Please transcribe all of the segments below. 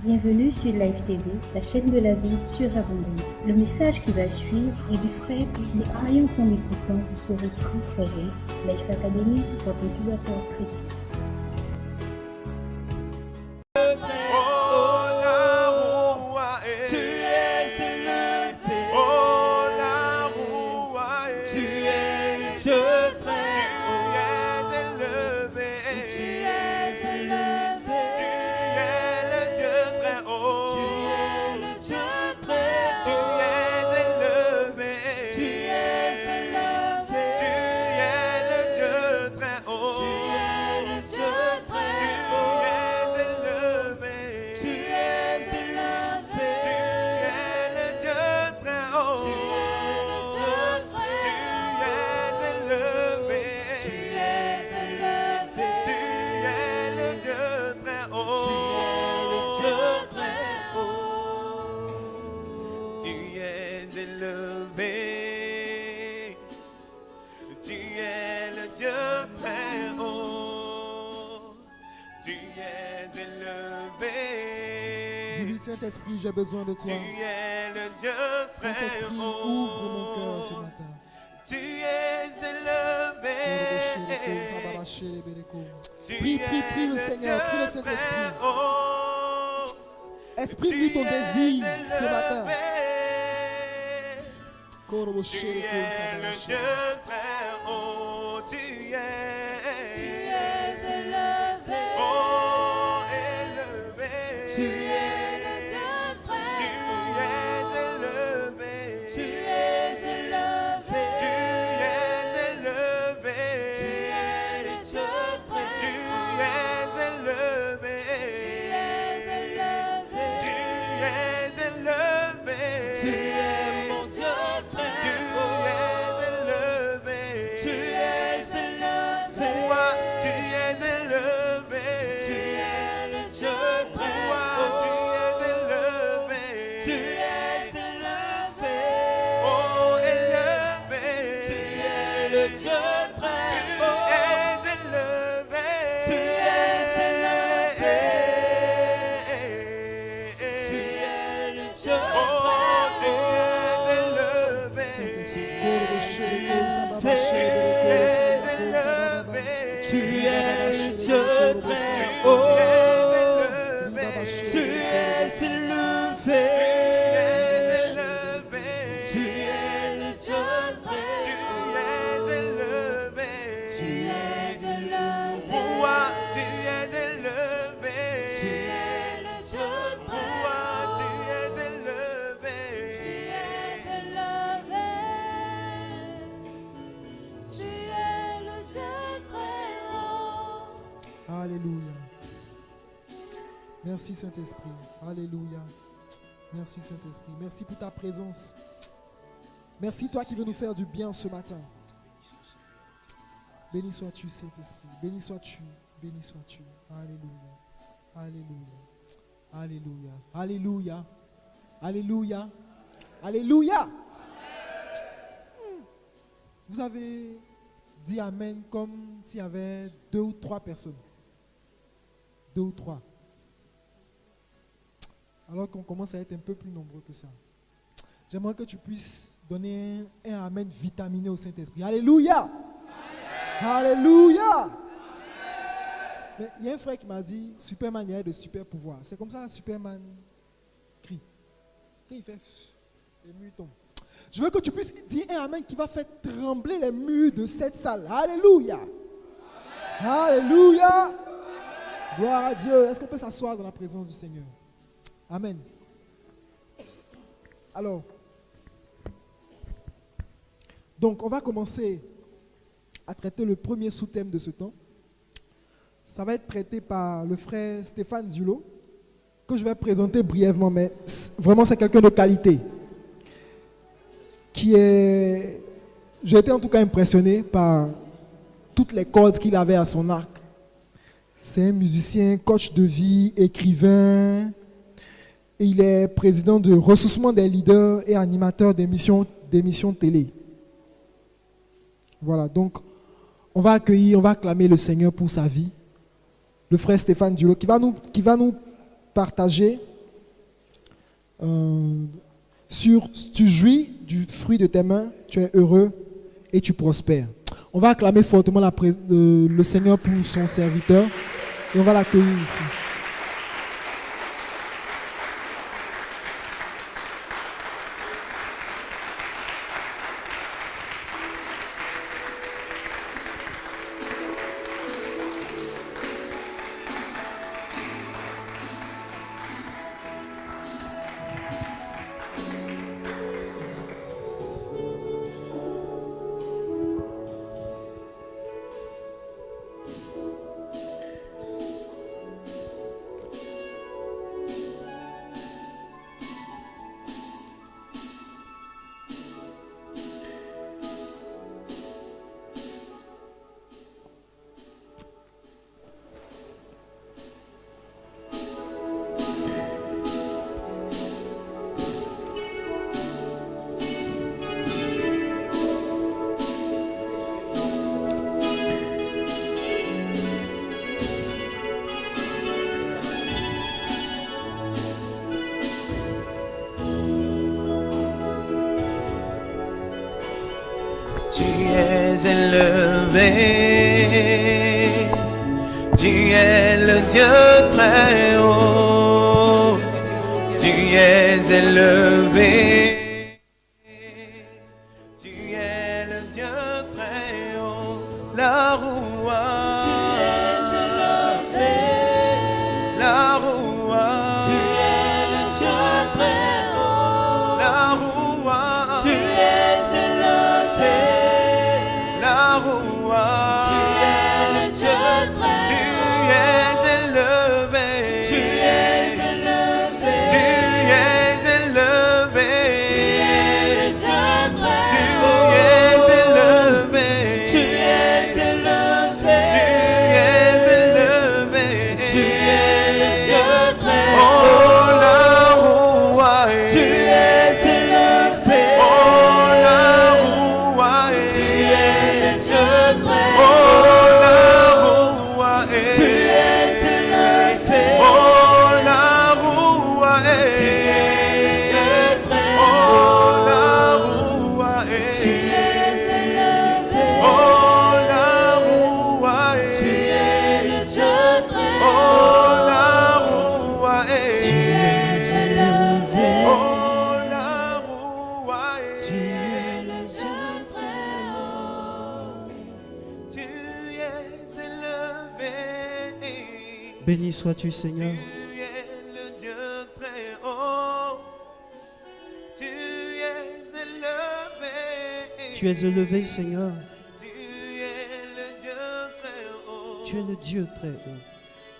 Bienvenue sur Live TV, la chaîne de la vie surabondante. Le message qui va suivre est du frère et croyant qu'en écoutant, vous serez transformés. Life Academy, votre incubateur chrétien. Saint-Esprit, j'ai besoin de toi. Saint-Esprit, ouvre mon cœur ce matin. Tu es élevé. Prie le Seigneur, prie le Saint-Esprit. Exprime-lui ton désir ce matin. Tu es le Dieu très haut. Tu es élevé. Oh, élevé. Tu es le Dieu très haut. Tu es élevé. Tu es élevé. Tu es le Dieu très haut. Tu es élevé. Tu es élevé. Tu es mon Dieu très haut. Tu es élevé. Toi, tu es élevé. Tu es le Dieu très haut. Tu es élevé. Tu es élevé. Oh, élevé. Tu es le Dieu très haut. Tu es élevé. Tu es élevé. Tu es le Dieu très haut. Tu es élevé. Tu es le Dieu très haut. Tu es élevé. Tu es le Dieu très haut. Tu es élevé. Toi, tu es élevé. Tu es le Dieu très haut. Tu es élevé. Tu es élevé. Tu es le Dieu très haut. Alléluia. Merci Saint-Esprit. Alléluia. Merci Saint-Esprit. Merci pour ta présence. Merci toi qui veux nous faire du bien ce matin. Béni sois-tu Saint-Esprit. Béni sois-tu. Béni sois-tu. Alléluia. Alléluia. Alléluia. Alléluia. Alléluia. Alléluia. Vous avez dit Amen comme s'il y avait 2 ou 3 personnes. 2 ou 3. Alors qu'on commence à être un peu plus nombreux que ça. J'aimerais que tu puisses donner un Amen vitaminé au Saint-Esprit. Alléluia. Alléluia. Mais il y a un frère qui m'a dit, Superman, il y a de super pouvoirs. C'est comme ça que Superman crie. Quand il fait, les murs tombent. Je veux que tu puisses dire un Amen qui va faire trembler les murs de cette salle. Alléluia. Alléluia. Gloire à Dieu. Est-ce qu'on peut s'asseoir dans la présence du Seigneur? Amen. Alors, donc on va commencer à traiter le premier sous-thème de ce temps. Ça va être traité par le frère Stéphane Zullo, que je vais présenter brièvement, mais vraiment c'est quelqu'un de qualité. J'ai été en tout cas impressionné par toutes les cordes qu'il avait à son arc. C'est un musicien, coach de vie, écrivain. Et il est président de ressourcement des leaders et animateur d'émissions télé. Voilà, donc on va accueillir, on va acclamer le Seigneur pour sa vie. Le frère Stéphane Zullo qui va nous partager sur tu jouis du fruit de tes mains, tu es heureux et tu prospères. On va acclamer fortement le Seigneur pour son serviteur et on va l'accueillir ici. Tu es élevé, tu es le Dieu très haut, tu es élevé, tu es le Dieu très haut, la roua, tu es élevé, la roua, tu es le Dieu très haut, la roua, tu es élevé. La roua, tu es le Dieu très haut. Tu es élevé, tu es élevé, tu es élevé, tu es le Dieu très haut. Tu es élevé, tu es élevé, tu es élevé, tu es le Dieu très haut. Oh la roua, tu es élevé, oh la roua, tu es Béni sois-tu, Seigneur. Tu es le Dieu très haut. Tu es élevé. Tu es élevé, Seigneur. Tu es le Dieu très haut. Tu es le Dieu très haut.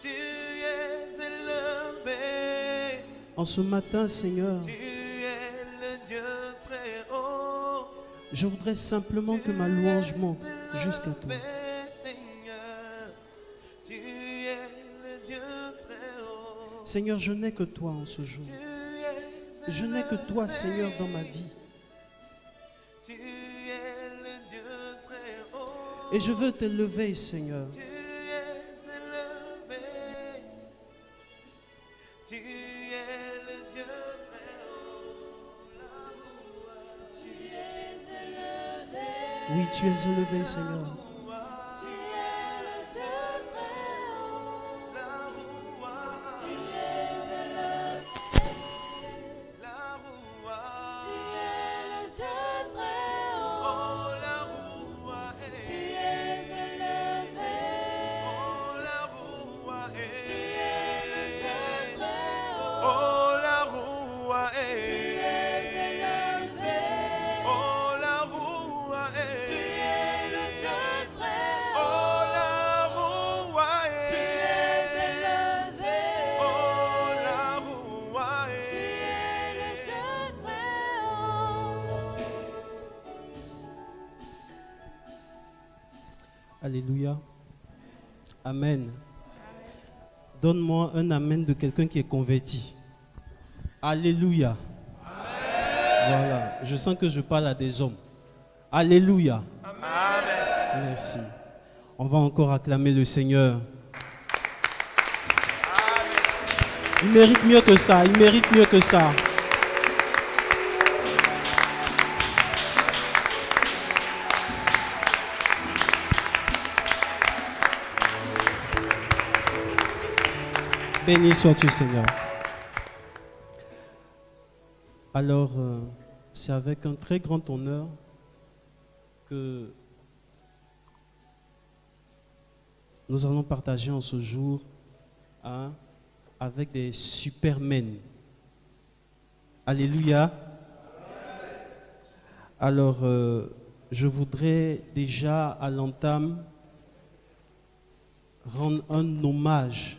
Tu es élevé. En ce matin, Seigneur, Tu es le Dieu très haut. je voudrais simplement que ma louange monte jusqu'à toi. Seigneur, je n'ai que toi en ce jour. Je n'ai que toi, Seigneur, dans ma vie. Et je veux t'élever, Seigneur. Oui, tu es élevé, Seigneur. Alléluia. Amen. Donne-moi un amen de quelqu'un qui est converti. Alléluia. Amen. Voilà. Je sens que je parle à des hommes. Alléluia. Amen. Merci. On va encore acclamer le Seigneur. Il mérite mieux que ça. Il mérite mieux que ça. Béni sois-tu, Seigneur. Alors, c'est avec un très grand honneur que nous allons partager en ce jour avec des supermen. Alléluia. Alors, je voudrais déjà à l'entame rendre un hommage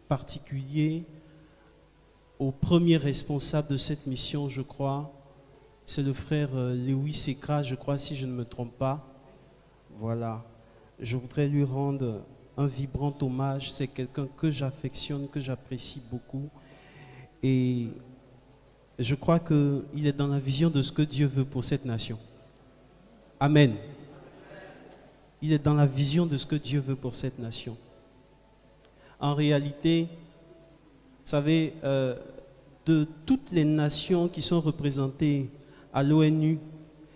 particulier au premier responsable de cette mission, je crois. C'est le frère Lewis Sekra, je crois, si je ne me trompe pas. Voilà. Je voudrais lui rendre un vibrant hommage. C'est quelqu'un que j'affectionne, que j'apprécie beaucoup. Et je crois qu'il est dans la vision de ce que Dieu veut pour cette nation. Amen. Il est dans la vision de ce que Dieu veut pour cette nation. En réalité, vous savez, de toutes les nations qui sont représentées à l'ONU,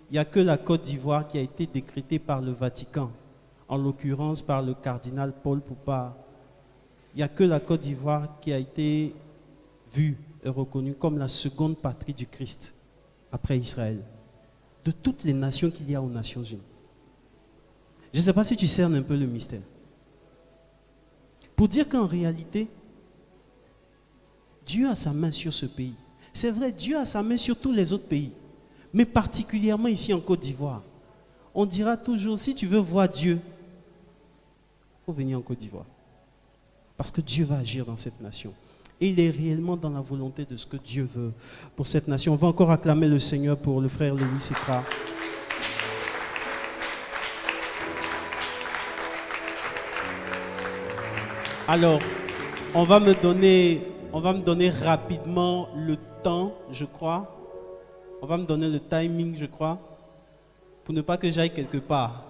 il n'y a que la Côte d'Ivoire qui a été décrétée par le Vatican, en l'occurrence par le cardinal Paul Poupard. Il n'y a que la Côte d'Ivoire qui a été vue et reconnue comme la seconde patrie du Christ, après Israël. De toutes les nations qu'il y a aux Nations Unies. Je ne sais pas si tu cernes un peu le mystère. Pour dire qu'en réalité, Dieu a sa main sur ce pays. C'est vrai, Dieu a sa main sur tous les autres pays. Mais particulièrement ici en Côte d'Ivoire. On dira toujours, si tu veux voir Dieu, il faut venir en Côte d'Ivoire. Parce que Dieu va agir dans cette nation. Et il est réellement dans la volonté de ce que Dieu veut pour cette nation. On va encore acclamer le Seigneur pour le frère Lewis Sekra. Alors, on va me donner rapidement le temps, je crois. On va me donner le timing, je crois, pour ne pas que j'aille quelque part.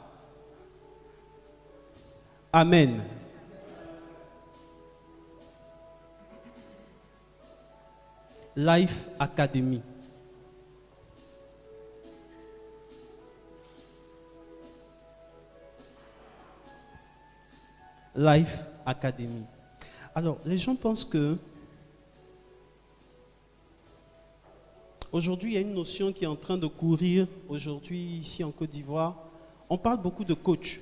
Amen. Life Academy. Life Academy. Alors, les gens pensent que aujourd'hui, il y a une notion qui est en train de courir aujourd'hui ici en Côte d'Ivoire. On parle beaucoup de coach.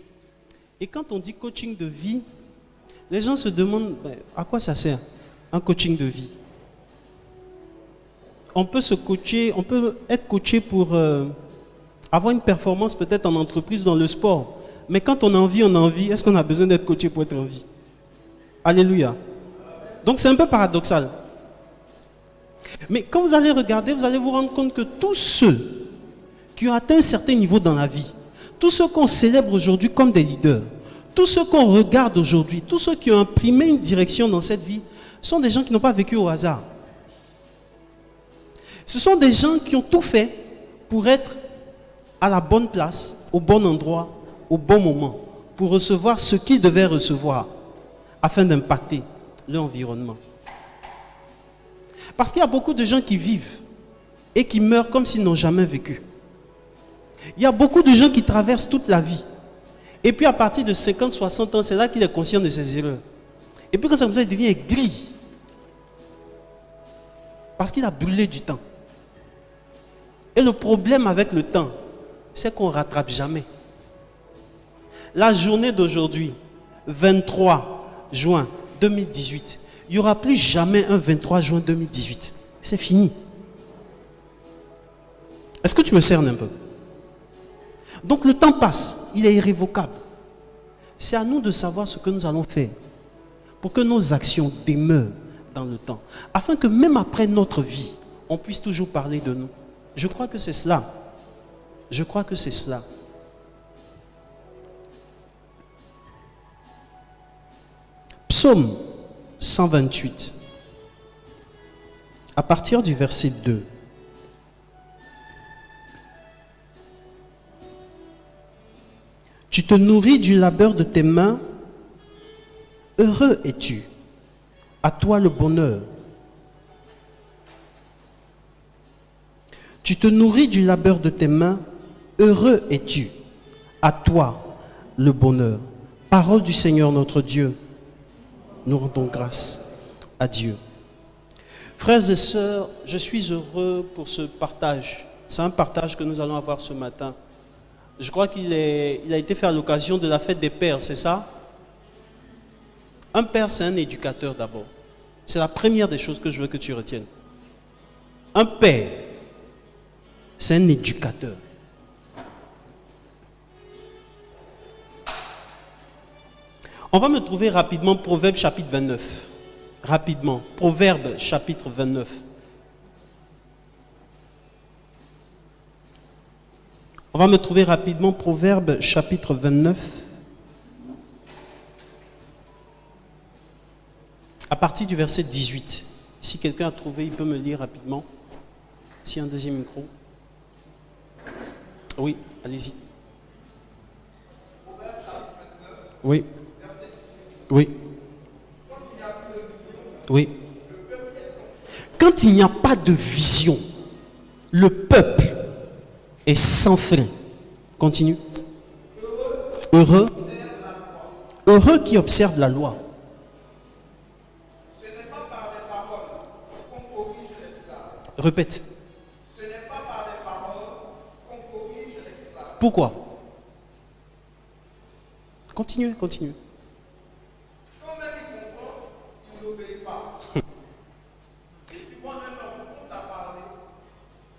Et quand on dit coaching de vie, les gens se demandent à quoi ça sert, un coaching de vie. On peut se coacher, on peut être coaché pour avoir une performance peut-être en entreprise, dans le sport. Mais quand on a envie, est-ce qu'on a besoin d'être coaché pour être en vie? Alléluia. Donc c'est un peu paradoxal. Mais quand vous allez regarder, vous allez vous rendre compte que tous ceux qui ont atteint un certain niveau dans la vie, tous ceux qu'on célèbre aujourd'hui comme des leaders, tous ceux qu'on regarde aujourd'hui, tous ceux qui ont imprimé une direction dans cette vie, sont des gens qui n'ont pas vécu au hasard. Ce sont des gens qui ont tout fait pour être à la bonne place, au bon endroit, au bon moment, pour recevoir ce qu'ils devaient recevoir, afin d'impacter l'environnement. Parce qu'il y a beaucoup de gens qui vivent et qui meurent comme s'ils n'ont jamais vécu. Il y a beaucoup de gens qui traversent toute la vie. Et puis à partir de 50, 60 ans, c'est là qu'il est conscient de ses erreurs. Et puis quand ça comme ça, il devient gris. Parce qu'il a brûlé du temps. Et le problème avec le temps, c'est qu'on ne rattrape jamais. La journée d'aujourd'hui, 23 juin 2018, il n'y aura plus jamais un 23 juin 2018. C'est fini. Est-ce que tu me cernes un peu? Donc le temps passe, il est irrévocable. C'est à nous de savoir ce que nous allons faire pour que nos actions demeurent dans le temps. Afin que même après notre vie, on puisse toujours parler de nous. Je crois que c'est cela. Je crois que c'est cela. Psaume 128, à partir du verset 2. Tu te nourris du labeur de tes mains, heureux es-tu. À toi le bonheur, Tu te nourris du labeur de tes mains. Heureux es-tu. À toi le bonheur. Parole du Seigneur notre Dieu. Nous rendons grâce à Dieu. Frères et sœurs, je suis heureux pour ce partage. C'est un partage que nous allons avoir ce matin. Je crois qu'il a été fait à l'occasion de la fête des pères, c'est ça? Un père, c'est un éducateur d'abord. C'est la première des choses que je veux que tu retiennes. Un père, c'est un éducateur. On va me trouver rapidement Proverbe chapitre 29. Rapidement. Proverbe chapitre 29. On va me trouver rapidement Proverbe chapitre 29. À partir du verset 18. Si quelqu'un a trouvé, il peut me lire rapidement. S'il y a un deuxième micro. Oui, allez-y. Oui. Oui. Oui. Quand il n'y a pas de vision, le peuple est sans frein. Continue. Heureux. Heureux qui observe la loi. Ce n'est pas par des paroles qu'on corrige l'esclave. Répète. Ce n'est pas par des paroles qu'on corrige l'esclave. Pourquoi? Continue, continue. Quand même il comprend, il n'obéit pas. Si tu vois un homme qu'on t'a parlé,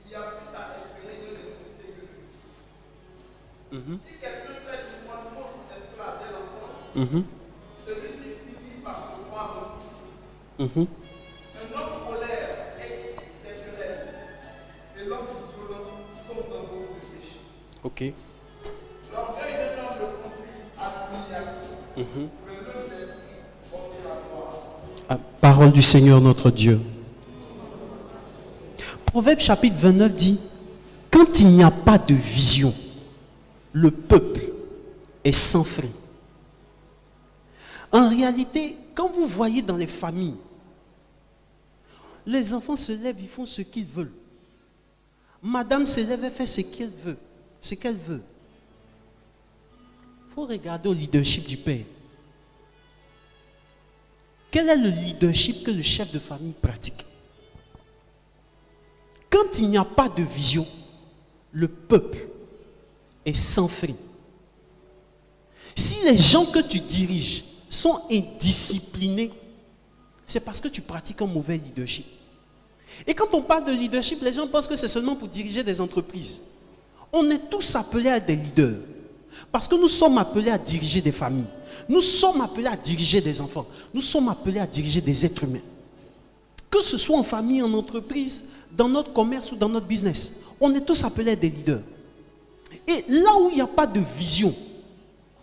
il y a plus à espérer de l'essentiel que lui. Si quelqu'un fait du moindrement son esclave dès l'enfance, celui-ci finit par se croire le fils. Un homme colère excite des querelles, et l'homme violent tombe dans beaucoup de péché. Ok. L'orgueil d'un homme le conduit à l'humiliation, mais l'œuvre d'esprit obtient la gloire. Parole du Seigneur notre Dieu. Proverbe chapitre 29 dit, quand il n'y a pas de vision, le peuple est sans frein. En réalité, quand vous voyez dans les familles, les enfants se lèvent, ils font ce qu'ils veulent. Madame se lève et fait ce qu'elle veut. Ce qu'elle veut. Il faut regarder au leadership du père. Quel est le leadership que le chef de famille pratique? Quand il n'y a pas de vision, le peuple est sans frein. Si les gens que tu diriges sont indisciplinés, c'est parce que tu pratiques un mauvais leadership. Et quand on parle de leadership, les gens pensent que c'est seulement pour diriger des entreprises. On est tous appelés à être des leaders. Parce que nous sommes appelés à diriger des familles. Nous sommes appelés à diriger des enfants. Nous sommes appelés à diriger des êtres humains. Que ce soit en famille, en entreprise, dans notre commerce ou dans notre business. On est tous appelés à être des leaders. Et là où il n'y a pas de vision,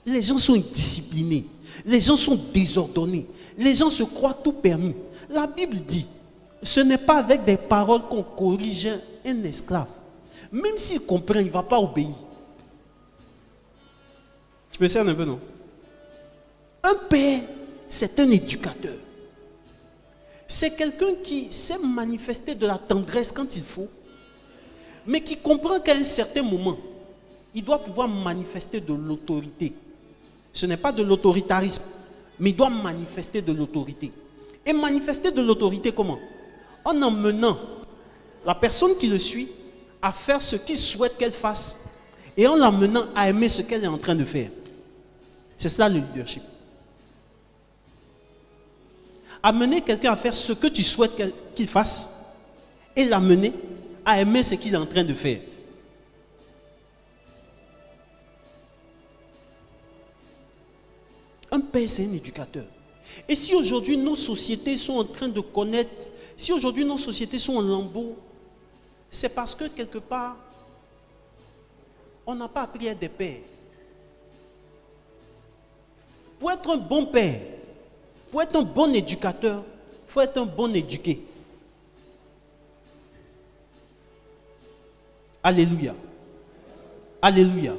les gens sont indisciplinés. Les gens sont désordonnés. Les gens se croient tout permis. La Bible dit, ce n'est pas avec des paroles qu'on corrige un esclave. Même s'il comprend, il ne va pas obéir. Tu me cernes un peu, non? Un père, c'est un éducateur. C'est quelqu'un qui sait manifester de la tendresse quand il faut, mais qui comprend qu'à un certain moment, il doit pouvoir manifester de l'autorité. Ce n'est pas de l'autoritarisme, mais il doit manifester de l'autorité. Et manifester de l'autorité comment? En emmenant la personne qui le suit à faire ce qu'il souhaite qu'elle fasse et en l'amenant à aimer ce qu'elle est en train de faire. C'est ça le leadership. Amener quelqu'un à faire ce que tu souhaites qu'il fasse et l'amener à aimer ce qu'il est en train de faire. Un père, c'est un éducateur. Et si aujourd'hui nos sociétés sont en train de connaître, si aujourd'hui nos sociétés sont en lambeaux, c'est parce que quelque part, on n'a pas appris à être des pères. Pour être un bon père, pour être un bon éducateur, il faut être un bon éduqué. Alléluia. Alléluia.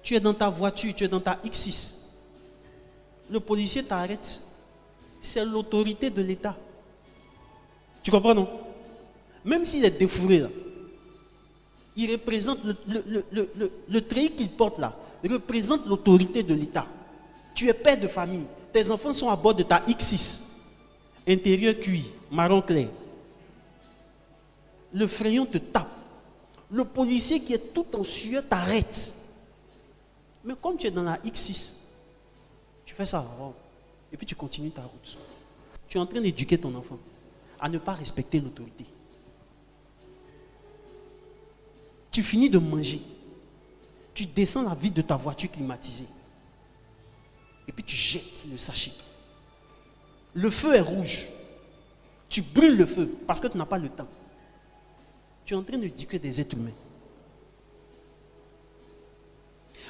Tu es dans ta voiture, tu es dans ta X6. Le policier t'arrête. C'est l'autorité de l'État. Tu comprends, non? même s'il est défouré là, il représente le treillis qu'il porte là, représente l'autorité de l'État. Tu es père de famille, tes enfants sont à bord de ta X6, intérieur cuir, marron clair. Le frayon te tape. Le policier qui est tout en sueur t'arrête. Mais comme tu es dans la X6, tu fais ça, et puis tu continues ta route. Tu es en train d'éduquer ton enfant à ne pas respecter l'autorité. Tu finis de manger. Tu descends la vitre de ta voiture climatisée. Et puis tu jettes le sachet. Le feu est rouge. Tu brûles le feu parce que tu n'as pas le temps. Tu es en train d'éduquer des êtres humains.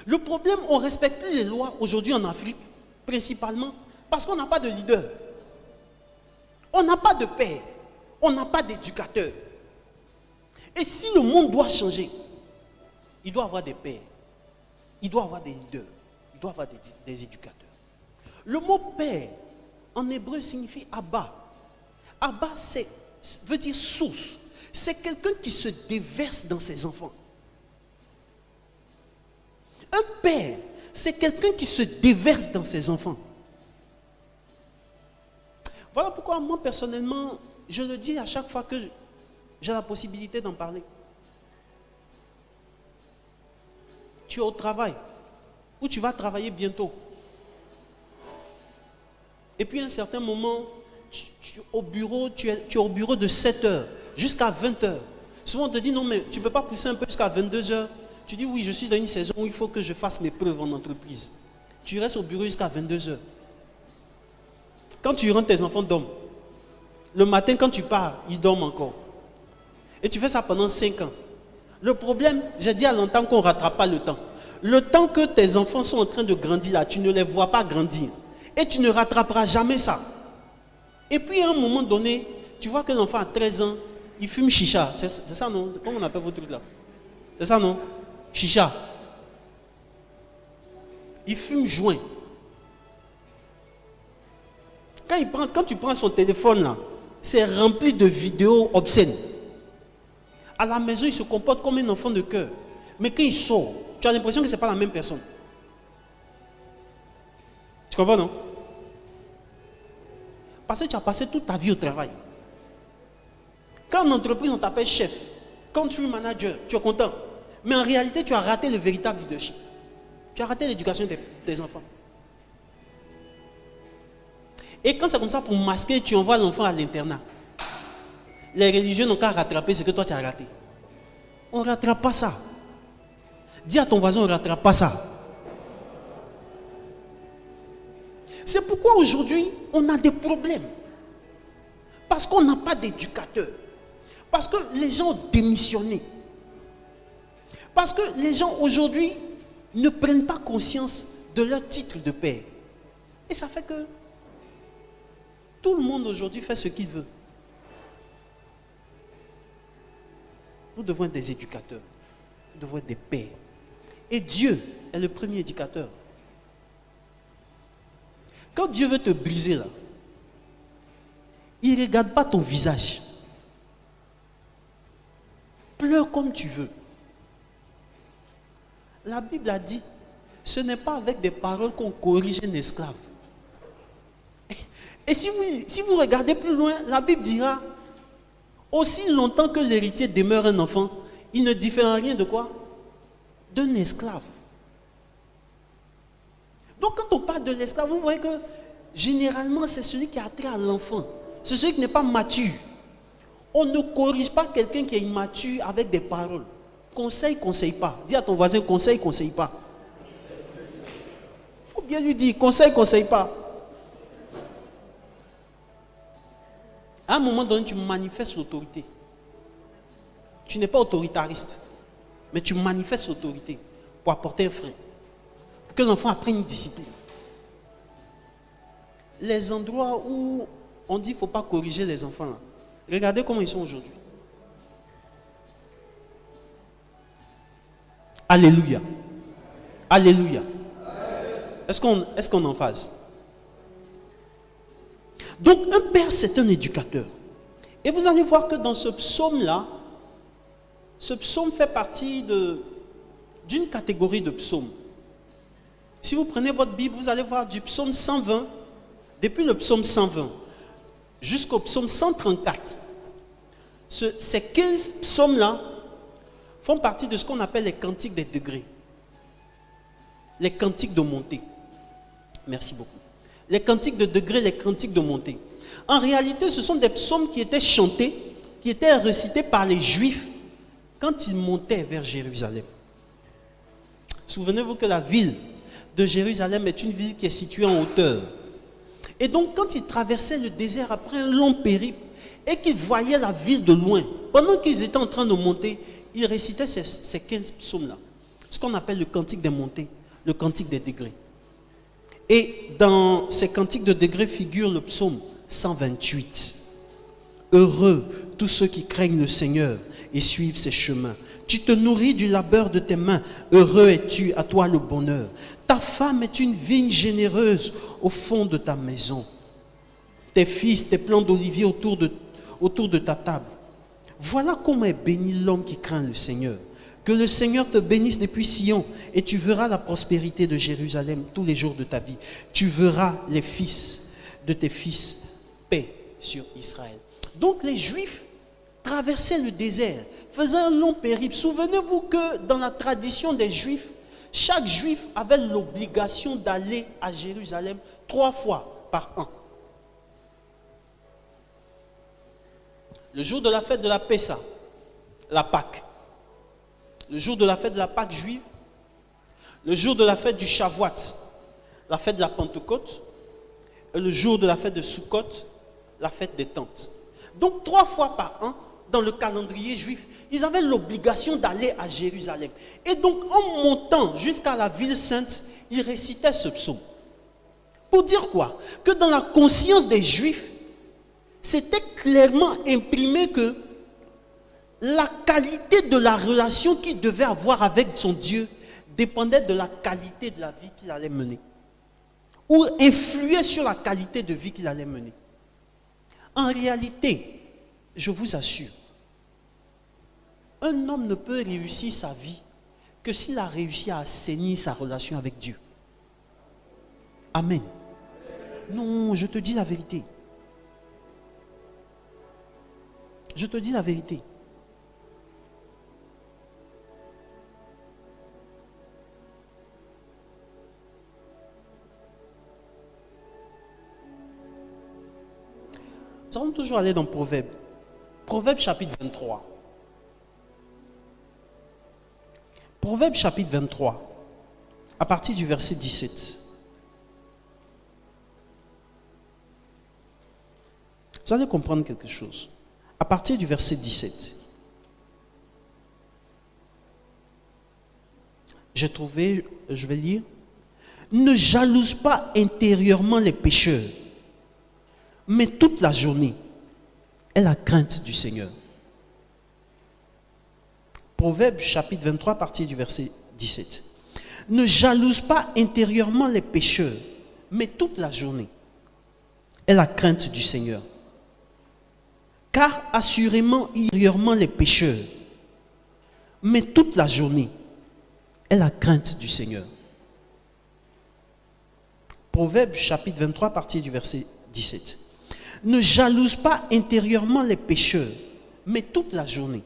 Le problème, on ne respecte plus les lois aujourd'hui en Afrique, principalement parce qu'on n'a pas de leader. On n'a pas de père. On n'a pas d'éducateur. Et si le monde doit changer, il doit avoir des pères. Il doit avoir des leaders. Il doit avoir des éducateurs. Le mot père, en hébreu, signifie Abba. Abba, veut dire source. C'est quelqu'un qui se déverse dans ses enfants. Un père, c'est quelqu'un qui se déverse dans ses enfants. Voilà pourquoi moi, personnellement, je le dis à chaque fois que j'ai la possibilité d'en parler. Tu es au travail, ou tu vas travailler bientôt. Et puis à un certain moment, tu es au bureau de 7h jusqu'à 20h. Souvent on te dit non mais tu ne peux pas pousser un peu jusqu'à 22h. Tu dis oui, je suis dans une saison où il faut que je fasse mes preuves en entreprise. Tu restes au bureau jusqu'à 22h. Quand tu rentres, tes enfants dorment. Le matin quand tu pars, ils dorment encore. Et tu fais ça pendant 5 ans. Le problème, j'ai dit à longtemps qu'on ne rattrape pas le temps. Le temps que tes enfants sont en train de grandir là, tu ne les vois pas grandir. Et tu ne rattraperas jamais ça. Et puis à un moment donné, tu vois que l'enfant a 13 ans, il fume chicha. C'est ça non? Comment on appelle votre truc là? C'est ça non? Chicha. Il fume joint. Quand tu prends son téléphone là, c'est rempli de vidéos obscènes. À la maison, il se comporte comme un enfant de cœur. Mais quand il sort, tu as l'impression que ce n'est pas la même personne. Tu comprends, non? Parce que tu as passé toute ta vie au travail. Quand en entreprise, on t'appelle chef, country manager, tu es content. Mais en réalité, tu as raté le véritable leadership. Tu as raté l'éducation de tes enfants. Et quand c'est comme ça, pour masquer, tu envoies l'enfant à l'internat. Les religieux n'ont qu'à rattraper ce que toi tu as raté. On ne rattrape pas ça. Dis à ton voisin, on ne rattrape pas ça. C'est pourquoi aujourd'hui, on a des problèmes. Parce qu'on n'a pas d'éducateur. Parce que les gens ont démissionné. Parce que les gens aujourd'hui ne prennent pas conscience de leur titre de père. Et ça fait que tout le monde aujourd'hui fait ce qu'il veut. Nous devons être des éducateurs. Nous devons être des pères. Et Dieu est le premier éducateur. Quand Dieu veut te briser là, il ne regarde pas ton visage. Pleure comme tu veux. La Bible a dit, ce n'est pas avec des paroles qu'on corrige un esclave. Et si vous regardez plus loin, la Bible dira, aussi longtemps que l'héritier demeure un enfant, il ne diffère rien de quoi? D'un esclave. Donc quand on parle de l'esclave, vous voyez que généralement c'est celui qui a trait à l'enfant. C'est celui qui n'est pas mature. On ne corrige pas quelqu'un qui est immature avec des paroles. Conseil, conseille pas. Dis à ton voisin, conseil, conseille pas. Il faut bien lui dire, conseil, conseille pas. À un moment donné, tu manifestes l'autorité. Tu n'es pas autoritariste, mais tu manifestes l'autorité pour apporter un frein. Pour que l'enfant apprenne une discipline. Les endroits où on dit qu'il ne faut pas corriger les enfants, là, regardez comment ils sont aujourd'hui. Alléluia. Alléluia. Est-ce qu'on est en phase? Donc un père, c'est un éducateur. Et vous allez voir que dans ce psaume-là, ce psaume fait partie d'une catégorie de psaumes. Si vous prenez votre Bible, vous allez voir du psaume 120, depuis le psaume 120 jusqu'au psaume 134. Ces 15 psaumes-là font partie de ce qu'on appelle les cantiques des degrés. Les cantiques de montée. Merci beaucoup. Les cantiques de degrés, les cantiques de montée. En réalité, ce sont des psaumes qui étaient chantés, qui étaient récités par les Juifs quand ils montaient vers Jérusalem. Souvenez-vous que la ville de Jérusalem est une ville qui est située en hauteur. Et donc, quand ils traversaient le désert après un long périple et qu'ils voyaient la ville de loin, pendant qu'ils étaient en train de monter, ils récitaient ces 15 psaumes-là. Ce qu'on appelle le cantique des montées, le cantique des degrés. Et dans ces cantiques de degrés figure le psaume 128. Heureux tous ceux qui craignent le Seigneur et suivent ses chemins. Tu te nourris du labeur de tes mains. Heureux es-tu, à toi le bonheur. Ta femme est une vigne généreuse au fond de ta maison. Tes fils, tes plants d'olivier autour de ta table. Voilà comment est béni l'homme qui craint le Seigneur. Que le Seigneur te bénisse depuis Sion et tu verras la prospérité de Jérusalem tous les jours de ta vie. Tu verras les fils de tes fils, paix sur Israël. Donc les Juifs traversaient le désert, faisaient un long périple. Souvenez-vous que dans la tradition des Juifs, chaque Juif avait l'obligation d'aller à Jérusalem 3 fois par an. Le jour de la fête de la Pessa, la Pâque. Le jour de la fête de la Pâque juive, le jour de la fête du Shavuot, la fête de la Pentecôte, et le jour de la fête de Sukkot, la fête des tentes. Donc 3 fois par an, dans le calendrier juif, ils avaient l'obligation d'aller à Jérusalem. Et donc en montant jusqu'à la ville sainte, ils récitaient ce psaume. Pour dire quoi? Que dans la conscience des Juifs, c'était clairement imprimé que la qualité de la relation qu'il devait avoir avec son Dieu dépendait de la qualité de la vie qu'il allait mener. Ou influait sur la qualité de vie qu'il allait mener. En réalité, je vous assure, un homme ne peut réussir sa vie que s'il a réussi à assainir sa relation avec Dieu. Amen. Non, je te dis la vérité. Je te dis la vérité. Nous allons toujours aller dans Proverbe. Proverbe chapitre 23. Proverbe chapitre 23, à partir du verset 17. Vous allez comprendre quelque chose. À partir du verset 17. J'ai trouvé, je vais lire. Ne jalouse pas intérieurement les pécheurs, mais toute la journée est la crainte du Seigneur. Proverbe chapitre 23, à partir du verset 17. Ne jalouse pas intérieurement les pécheurs, mais toute la journée est la crainte du Seigneur. Car assurément, intérieurement les pécheurs, mais toute la journée est la crainte du Seigneur. Proverbe chapitre 23, à partir du verset 17. Ne jalouse pas intérieurement les pécheurs, mais toute la journée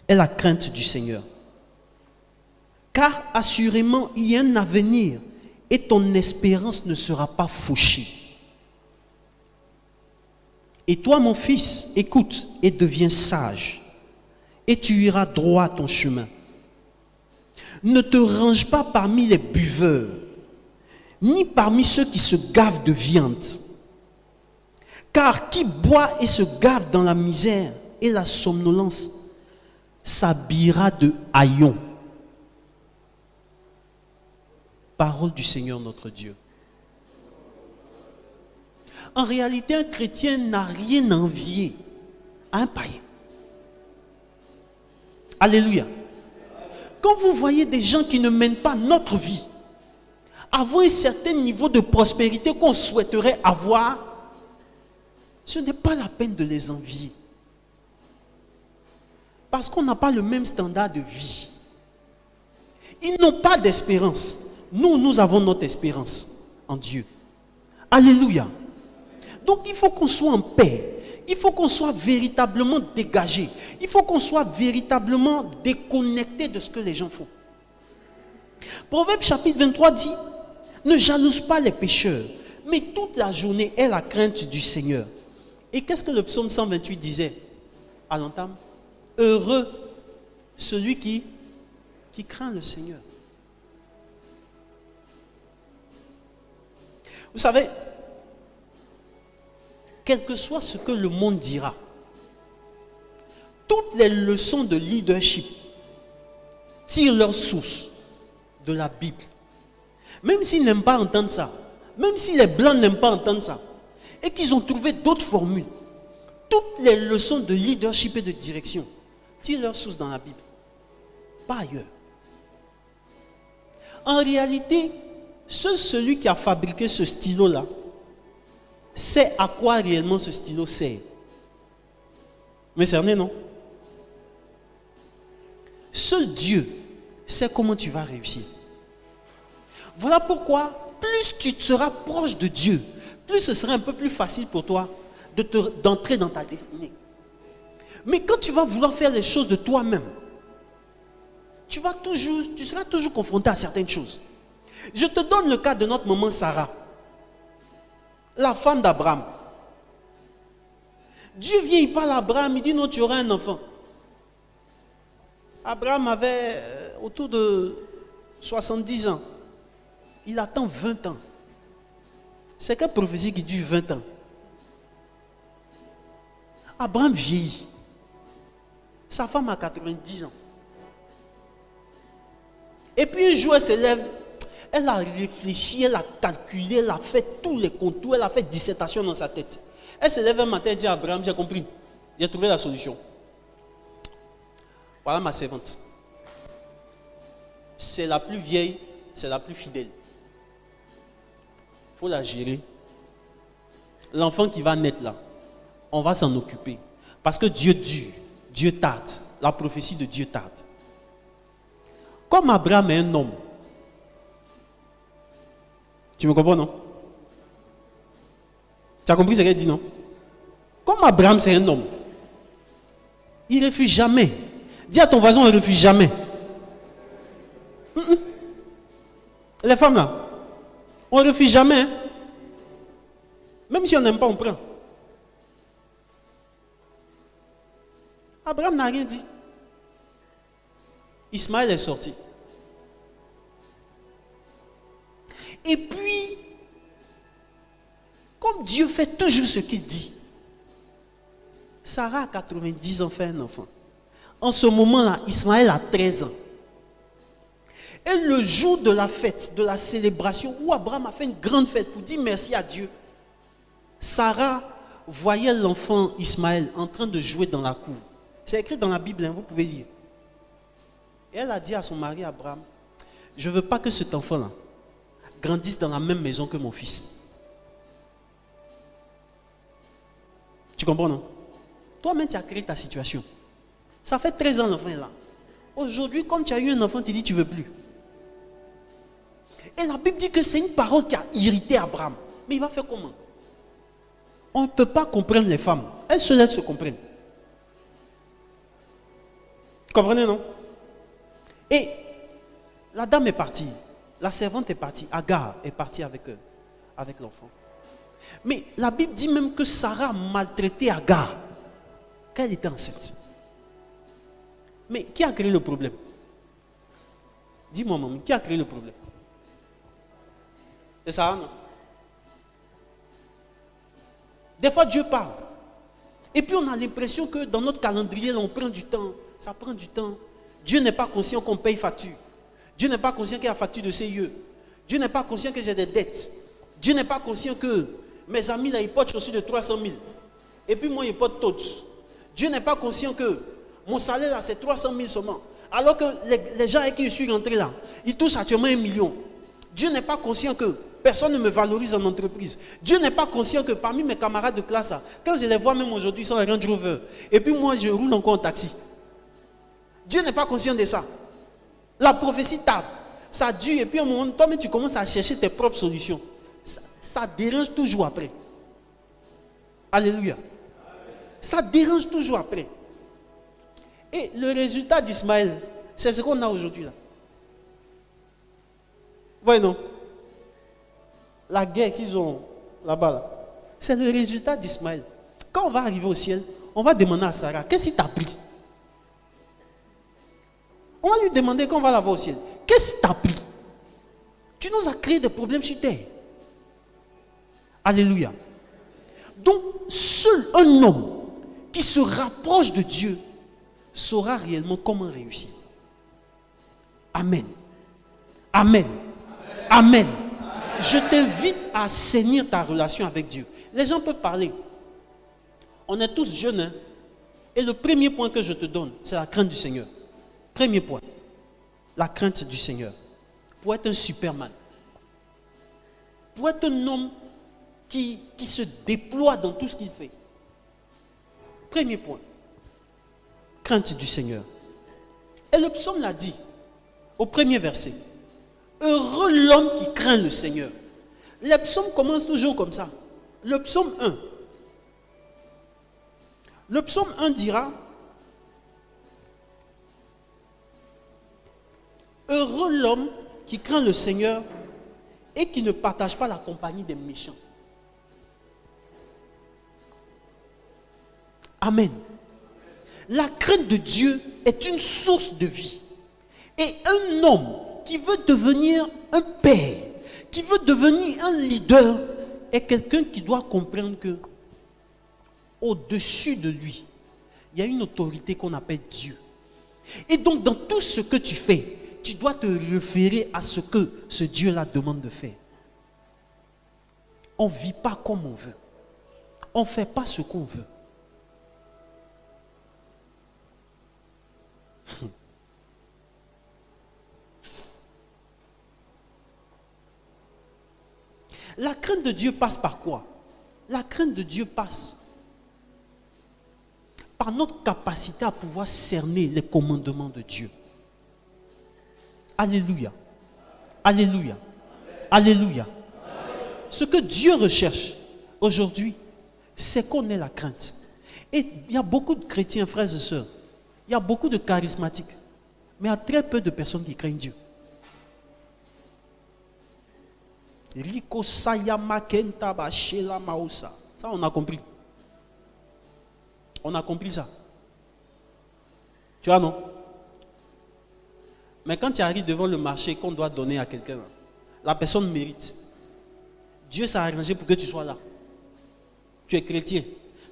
est la crainte du Seigneur. Car assurément, il y a un avenir et ton espérance ne sera pas fauchée. Et toi, mon fils, écoute et deviens sage, et tu iras droit à ton chemin. Ne te range pas parmi les buveurs, ni parmi ceux qui se gavent de viande. Car qui boit et se gave dans la misère et la somnolence s'habillera de haillons. Parole du Seigneur notre Dieu. En réalité, un chrétien n'a rien à envier à un païen. Alléluia. Quand vous voyez des gens qui ne mènent pas notre vie, avoir un certain niveau de prospérité qu'on souhaiterait avoir, Ce n'est pas la peine de les envier. Parce qu'on n'a pas le même standard de vie. Ils n'ont pas d'espérance. Nous, nous avons notre espérance en Dieu. Alléluia. Donc il faut qu'on soit en paix. Il faut qu'on soit véritablement dégagé. Il faut qu'on soit véritablement déconnecté de ce que les gens font. Proverbe chapitre 23 dit, ne jalouse pas les pécheurs, mais toute la journée aie la crainte du Seigneur. Et qu'est-ce que le psaume 128 disait à l'entame? Heureux celui qui craint le Seigneur. Vous savez, quel que soit ce que le monde dira, toutes les leçons de leadership tirent leur source de la Bible. Même s'ils n'aiment pas entendre ça, même si les Blancs n'aiment pas entendre ça, et qu'ils ont trouvé d'autres formules, toutes les leçons de leadership et de direction tirent leur source dans la Bible, pas ailleurs. En réalité, seul celui qui a fabriqué ce stylo-là sait à quoi réellement ce stylo sert. Mais cerné, non? Seul Dieu sait comment tu vas réussir. Voilà pourquoi, plus tu seras proche de Dieu, plus ce sera un peu plus facile pour toi d'entrer dans ta destinée. Mais quand tu vas vouloir faire les choses de toi-même, tu seras toujours confronté à certaines choses. Je te donne le cas de notre maman Sarah, la femme d'Abraham. Dieu vient, il parle à Abraham, il dit non, tu auras un enfant. Abraham avait autour de 70 ans. Il attend 20 ans. C'est quelle prophétie qui dure 20 ans? Abraham vieillit. Sa femme a 90 ans. Et puis un jour, elle se lève. Elle a réfléchi, elle a calculé, elle a fait tous les contours, elle a fait dissertation dans sa tête. Elle se lève un matin et dit à Abraham, j'ai compris, j'ai trouvé la solution. Voilà ma servante. C'est la plus vieille, c'est la plus fidèle. Il faut la gérer. L'enfant qui va naître là, on va s'en occuper. Parce que Dieu dure, Dieu tarde. La prophétie de Dieu tarde. Comme Abraham est un homme, tu me comprends, non? Tu as compris ce qu'elle dit, non? Comme Abraham, c'est un homme, il ne refuse jamais. Dis à ton voisin, on ne refuse jamais. Les femmes là, on ne refuse jamais. Hein? Même si on n'aime pas, on prend. Abraham n'a rien dit. Ismaël est sorti. Et puis, comme Dieu fait toujours ce qu'il dit, Sarah a 90 ans, fait un enfant. En ce moment-là, Ismaël a 13 ans. Et le jour de la fête, de la célébration, où Abraham a fait une grande fête pour dire merci à Dieu, Sarah voyait l'enfant Ismaël en train de jouer dans la cour. C'est écrit dans la Bible, hein, vous pouvez lire. Et elle a dit à son mari Abraham, je ne veux pas que cet enfant-là grandisse dans la même maison que mon fils. Tu comprends, non? Toi-même, tu as créé ta situation. Ça fait 13 ans l'enfant est là. Aujourd'hui, comme tu as eu un enfant, tu dis tu ne veux plus. Et la Bible dit que c'est une parole qui a irrité Abraham. Mais il va faire comment? On ne peut pas comprendre les femmes. Elles seules, elles se comprennent. Vous comprenez, non? Et la dame est partie. La servante est partie. Agar est partie avec l'enfant. Mais la Bible dit même que Sarah a maltraité Agar quand elle était enceinte. Mais qui a créé le problème? Dis-moi, maman, qui a créé le problème? C'est Sarah, non? Des fois, Dieu parle. Et puis, on a l'impression que dans notre calendrier, là, on prend du temps. Ça prend du temps. Dieu n'est pas conscient qu'on paye facture. Dieu n'est pas conscient qu'il y a facture de CIE. Dieu n'est pas conscient que j'ai des dettes. Dieu n'est pas conscient que mes amis, là, ils portent chaussures de 300 000. Et puis, moi, ils portent tous. Dieu n'est pas conscient que mon salaire, là, c'est 300 000 seulement. Alors que les gens avec qui je suis rentré là, ils touchent actuellement 1 million. Dieu n'est pas conscient que personne ne me valorise en entreprise. Dieu n'est pas conscient que parmi mes camarades de classe, quand je les vois même aujourd'hui, ils sont en Range Rover. Et puis moi, je roule encore en taxi. Dieu n'est pas conscient de ça. La prophétie tarde. Ça dure. Et puis à un moment, toi-même, tu commences à chercher tes propres solutions. Ça dérange toujours après. Alléluia. Ça dérange toujours après. Et le résultat d'Ismaël, c'est ce qu'on a aujourd'hui là. Voyez non? La guerre qu'ils ont là-bas, là, c'est le résultat d'Ismaël. Quand on va arriver au ciel, on va demander à Sarah, qu'est-ce qui t'a pris? On va lui demander quand on va la voir au ciel, qu'est-ce qui t'a pris? Tu nous as créé des problèmes sur terre. Alléluia. Donc, seul un homme qui se rapproche de Dieu saura réellement comment réussir. Amen. Amen. Amen. Je t'invite à assainir ta relation avec Dieu. Les gens peuvent parler. On est tous jeunes. Hein? Et le premier point que je te donne, c'est la crainte du Seigneur. Premier point. La crainte du Seigneur. Pour être un superman. Pour être un homme qui se déploie dans tout ce qu'il fait. Premier point. Crainte du Seigneur. Et le psaume l'a dit au premier verset. Heureux l'homme qui craint le Seigneur. Les psaumes commencent toujours comme ça. Le psaume 1. Le psaume 1 dira heureux l'homme qui craint le Seigneur et qui ne partage pas la compagnie des méchants. Amen. La crainte de Dieu est une source de vie. Et un homme qui veut devenir un père, qui veut devenir un leader, est quelqu'un qui doit comprendre que au-dessus de lui, il y a une autorité qu'on appelle Dieu. Et donc, dans tout ce que tu fais, tu dois te référer à ce que ce Dieu-là demande de faire. On ne vit pas comme on veut. On ne fait pas ce qu'on veut. La crainte de Dieu passe par quoi? La crainte de Dieu passe par notre capacité à pouvoir cerner les commandements de Dieu. Alléluia. Alléluia. Alléluia. Ce que Dieu recherche aujourd'hui, c'est qu'on ait la crainte. Et il y a beaucoup de chrétiens, frères et sœurs, il y a beaucoup de charismatiques, mais il y a très peu de personnes qui craignent Dieu. Rico Sayama Kenta Bashela Maousa. Ça, on a compris. On a compris ça. Tu vois, non? Mais quand tu arrives devant le marché qu'on doit donner à quelqu'un, la personne mérite. Dieu s'est arrangé pour que tu sois là. Tu es chrétien.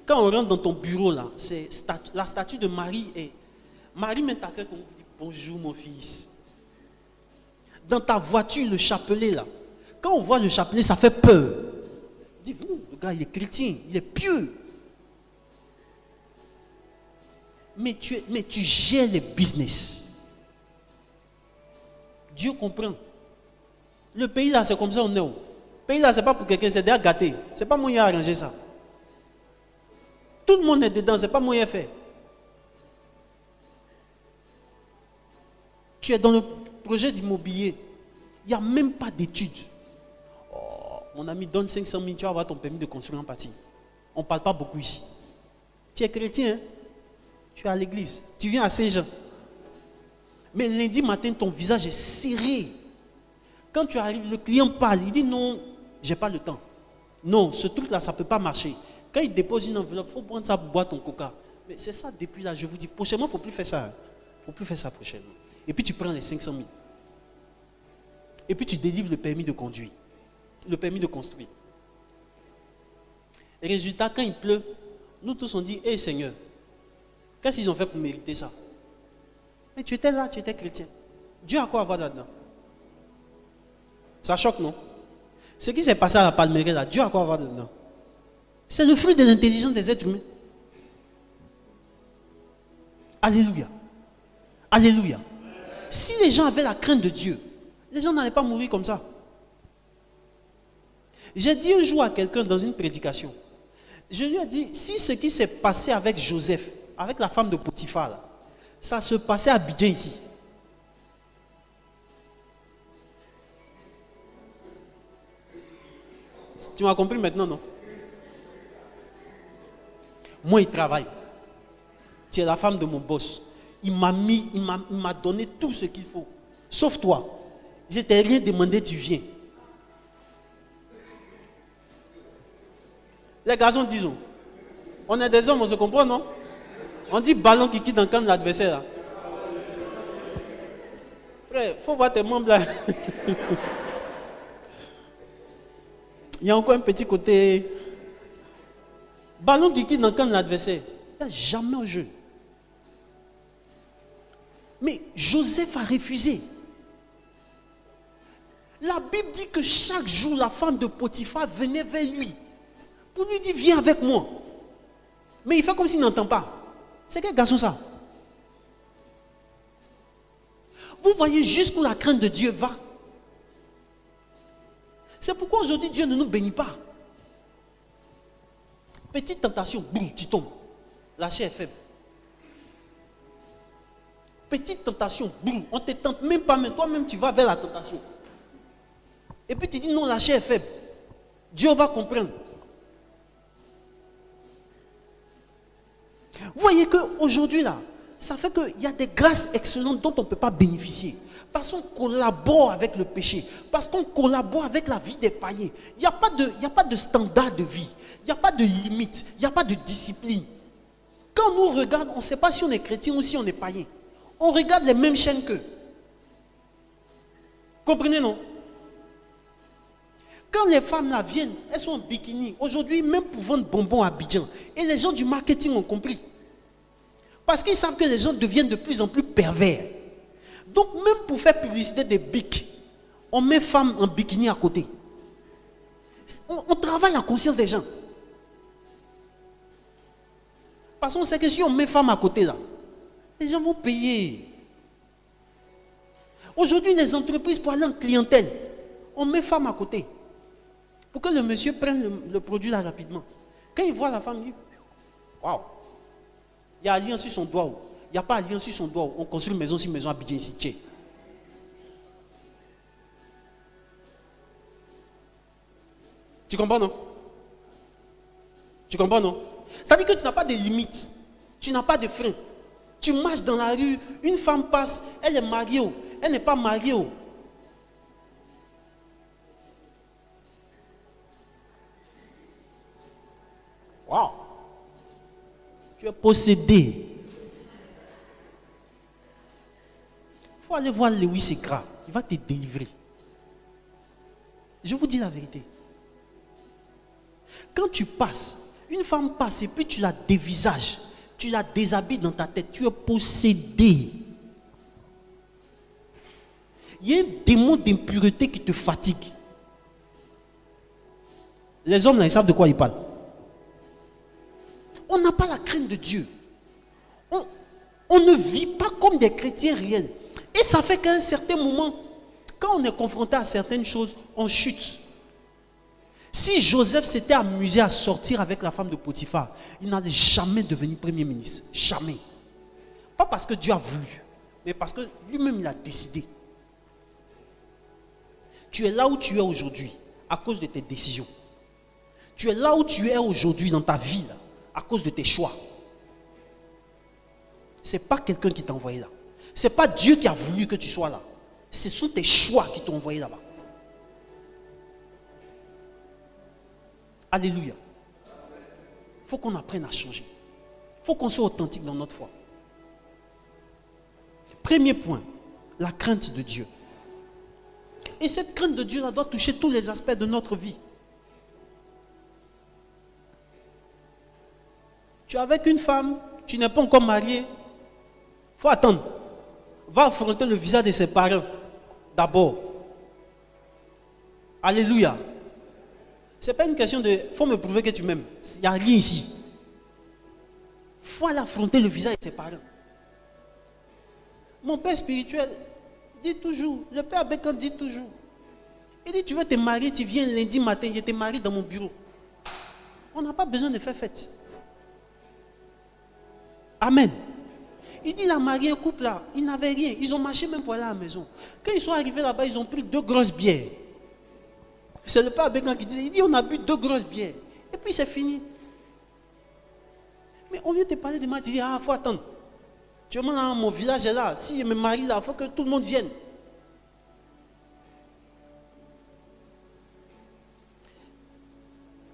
Quand on rentre dans ton bureau, là, c'est la statue de Marie. Et Marie met ta cœur comme dit bonjour mon fils. Dans ta voiture, le chapelet là. Quand on voit le chapelet, ça fait peur. On dit, le gars, il est chrétien, il est pieux. Mais tu gères les business. Dieu comprend. Le pays là, c'est comme ça, on est où? Le pays là, c'est pas pour quelqu'un, c'est déjà gâté. C'est pas moi qui ai arrangé ça. Tout le monde est dedans, c'est pas moi qui ai fait. Tu es dans le projet d'immobilier. Il n'y a même pas d'études. Mon ami, donne 500 000, tu vas avoir ton permis de construire un bâtiment. On ne parle pas beaucoup ici. Tu es chrétien, hein? Tu es à l'église, tu viens à Saint-Jean. Mais lundi matin, ton visage est serré. Quand tu arrives, le client parle, il dit non, je n'ai pas le temps. Non, ce truc-là, ça ne peut pas marcher. Quand il dépose une enveloppe, il faut prendre ça pour boire ton coca. Mais c'est ça depuis là, je vous dis, prochainement, il ne faut plus faire ça. Il ne faut plus faire ça prochainement. Et puis tu prends les 500 000. Et puis tu délivres le permis de conduire. Le permis de construire. Et résultat, quand il pleut, nous tous on dit, hé Seigneur, qu'est-ce qu'ils ont fait pour mériter ça? Mais tu étais là, tu étais chrétien. Dieu a quoi à voir là-dedans? Ça choque, non? Ce qui s'est passé à la Palmeraie là, Dieu a quoi à voir là-dedans? C'est le fruit de l'intelligence des êtres humains. Alléluia. Alléluia. Si les gens avaient la crainte de Dieu, les gens n'allaient pas mourir comme ça. J'ai dit un jour à quelqu'un dans une prédication, je lui ai dit, si ce qui s'est passé avec Joseph, avec la femme de Potiphar, là, ça se passait à Abidjan ici. Tu m'as compris maintenant, non? Moi, il travaille. Tu es la femme de mon boss. Il m'a donné tout ce qu'il faut. Sauf toi. Je t'ai rien demandé, tu viens. Les garçons disent, on est des hommes, on se comprend, non? On dit ballon qui quitte dans le camp de l'adversaire. Là. Frère, il faut voir tes membres là. Il y a encore un petit côté. Ballon qui quitte dans le camp de l'adversaire. Il n'y a jamais un jeu. Mais Joseph a refusé. La Bible dit que chaque jour, la femme de Potiphar venait vers lui. Pour lui dire, viens avec moi. Mais il fait comme s'il n'entend pas. C'est quel garçon ça? Vous voyez jusqu'où la crainte de Dieu va. C'est pourquoi aujourd'hui Dieu ne nous bénit pas. Petite tentation, boum, tu tombes. La chair est faible. Petite tentation, boum, on ne te tente même pas, mais toi-même tu vas vers la tentation. Et puis tu dis non, la chair est faible. Dieu va comprendre. Vous voyez qu'aujourd'hui là, ça fait qu'il y a des grâces excellentes dont on ne peut pas bénéficier. Parce qu'on collabore avec le péché. Parce qu'on collabore avec la vie des païens. Il n'y a pas de standard de vie. Il n'y a pas de limite. Il n'y a pas de discipline. Quand on nous regarde, on ne sait pas si on est chrétien ou si on est païen. On regarde les mêmes chaînes qu'eux. Comprenez, non? Quand les femmes là viennent, elles sont en bikini. Aujourd'hui, même pour vendre bonbons à Abidjan. Et les gens du marketing ont compris. Parce qu'ils savent que les gens deviennent de plus en plus pervers. Donc même pour faire publicité des bics, on met femmes en bikini à côté. On travaille la conscience des gens. Parce qu'on sait que si on met femmes à côté là, les gens vont payer. Aujourd'hui, les entreprises pour aller en clientèle, on met femmes à côté. Pour que le monsieur prenne le produit là rapidement. Quand il voit la femme, il dit, waouh, il y a alliance sur son doigt. Il n'y a pas alliance sur son doigt. On construit maison sur maison à Abidjan ici. Tchè. Tu comprends, non? Tu comprends, non? Ça veut dire que tu n'as pas de limites. Tu n'as pas de frein. Tu marches dans la rue, une femme passe, elle est mariée, elle n'est pas mariée. Waouh! Tu es possédé. Il faut aller voir Lewis Sekra. Il va te délivrer. Je vous dis la vérité. Quand tu passes, une femme passe et puis tu la dévisages, tu la déshabilles dans ta tête, tu es possédé. Il y a un démon d'impureté qui te fatigue. Les hommes là, ils savent de quoi ils parlent. On n'a pas la crainte de Dieu. On ne vit pas comme des chrétiens réels. Et ça fait qu'à un certain moment, quand on est confronté à certaines choses, on chute. Si Joseph s'était amusé à sortir avec la femme de Potiphar, il n'allait jamais devenir premier ministre. Jamais. Pas parce que Dieu a voulu, mais parce que lui-même il a décidé. Tu es là où tu es aujourd'hui à cause de tes décisions. Tu es là où tu es aujourd'hui dans ta vie là, à cause de tes choix. Ce n'est pas quelqu'un qui t'a envoyé là. Ce n'est pas Dieu qui a voulu que tu sois là. Ce sont tes choix qui t'ont envoyé là-bas. Alléluia. Il faut qu'on apprenne à changer. Il faut qu'on soit authentique dans notre foi. Premier point, la crainte de Dieu. Et cette crainte de Dieu là doit toucher tous les aspects de notre vie. Tu es avec une femme, tu n'es pas encore marié, il faut attendre. Va affronter le visage de ses parents d'abord. Alléluia. Ce n'est pas une question de « faut me prouver que tu m'aimes ». Il n'y a rien ici. Il faut aller affronter le visage de ses parents. Mon père spirituel dit toujours, le père Abékan dit toujours, Il dit, tu veux te marier, tu viens lundi matin, je te marie dans mon bureau. On n'a pas besoin de faire fête. Amen. Il dit, il a marié un couple là, ils n'avaient rien. Ils ont marché même pour aller à la maison. Quand ils sont arrivés là-bas, ils ont pris 2 grosses bières. C'est le père Bégan qui disait, il dit, on a bu 2 grosses bières. Et puis c'est fini. Mais on vient te parler de mariage, tu dis, ah, il faut attendre. Tu vois, là, mon village est là. Si je me marie là, il faut que tout le monde vienne.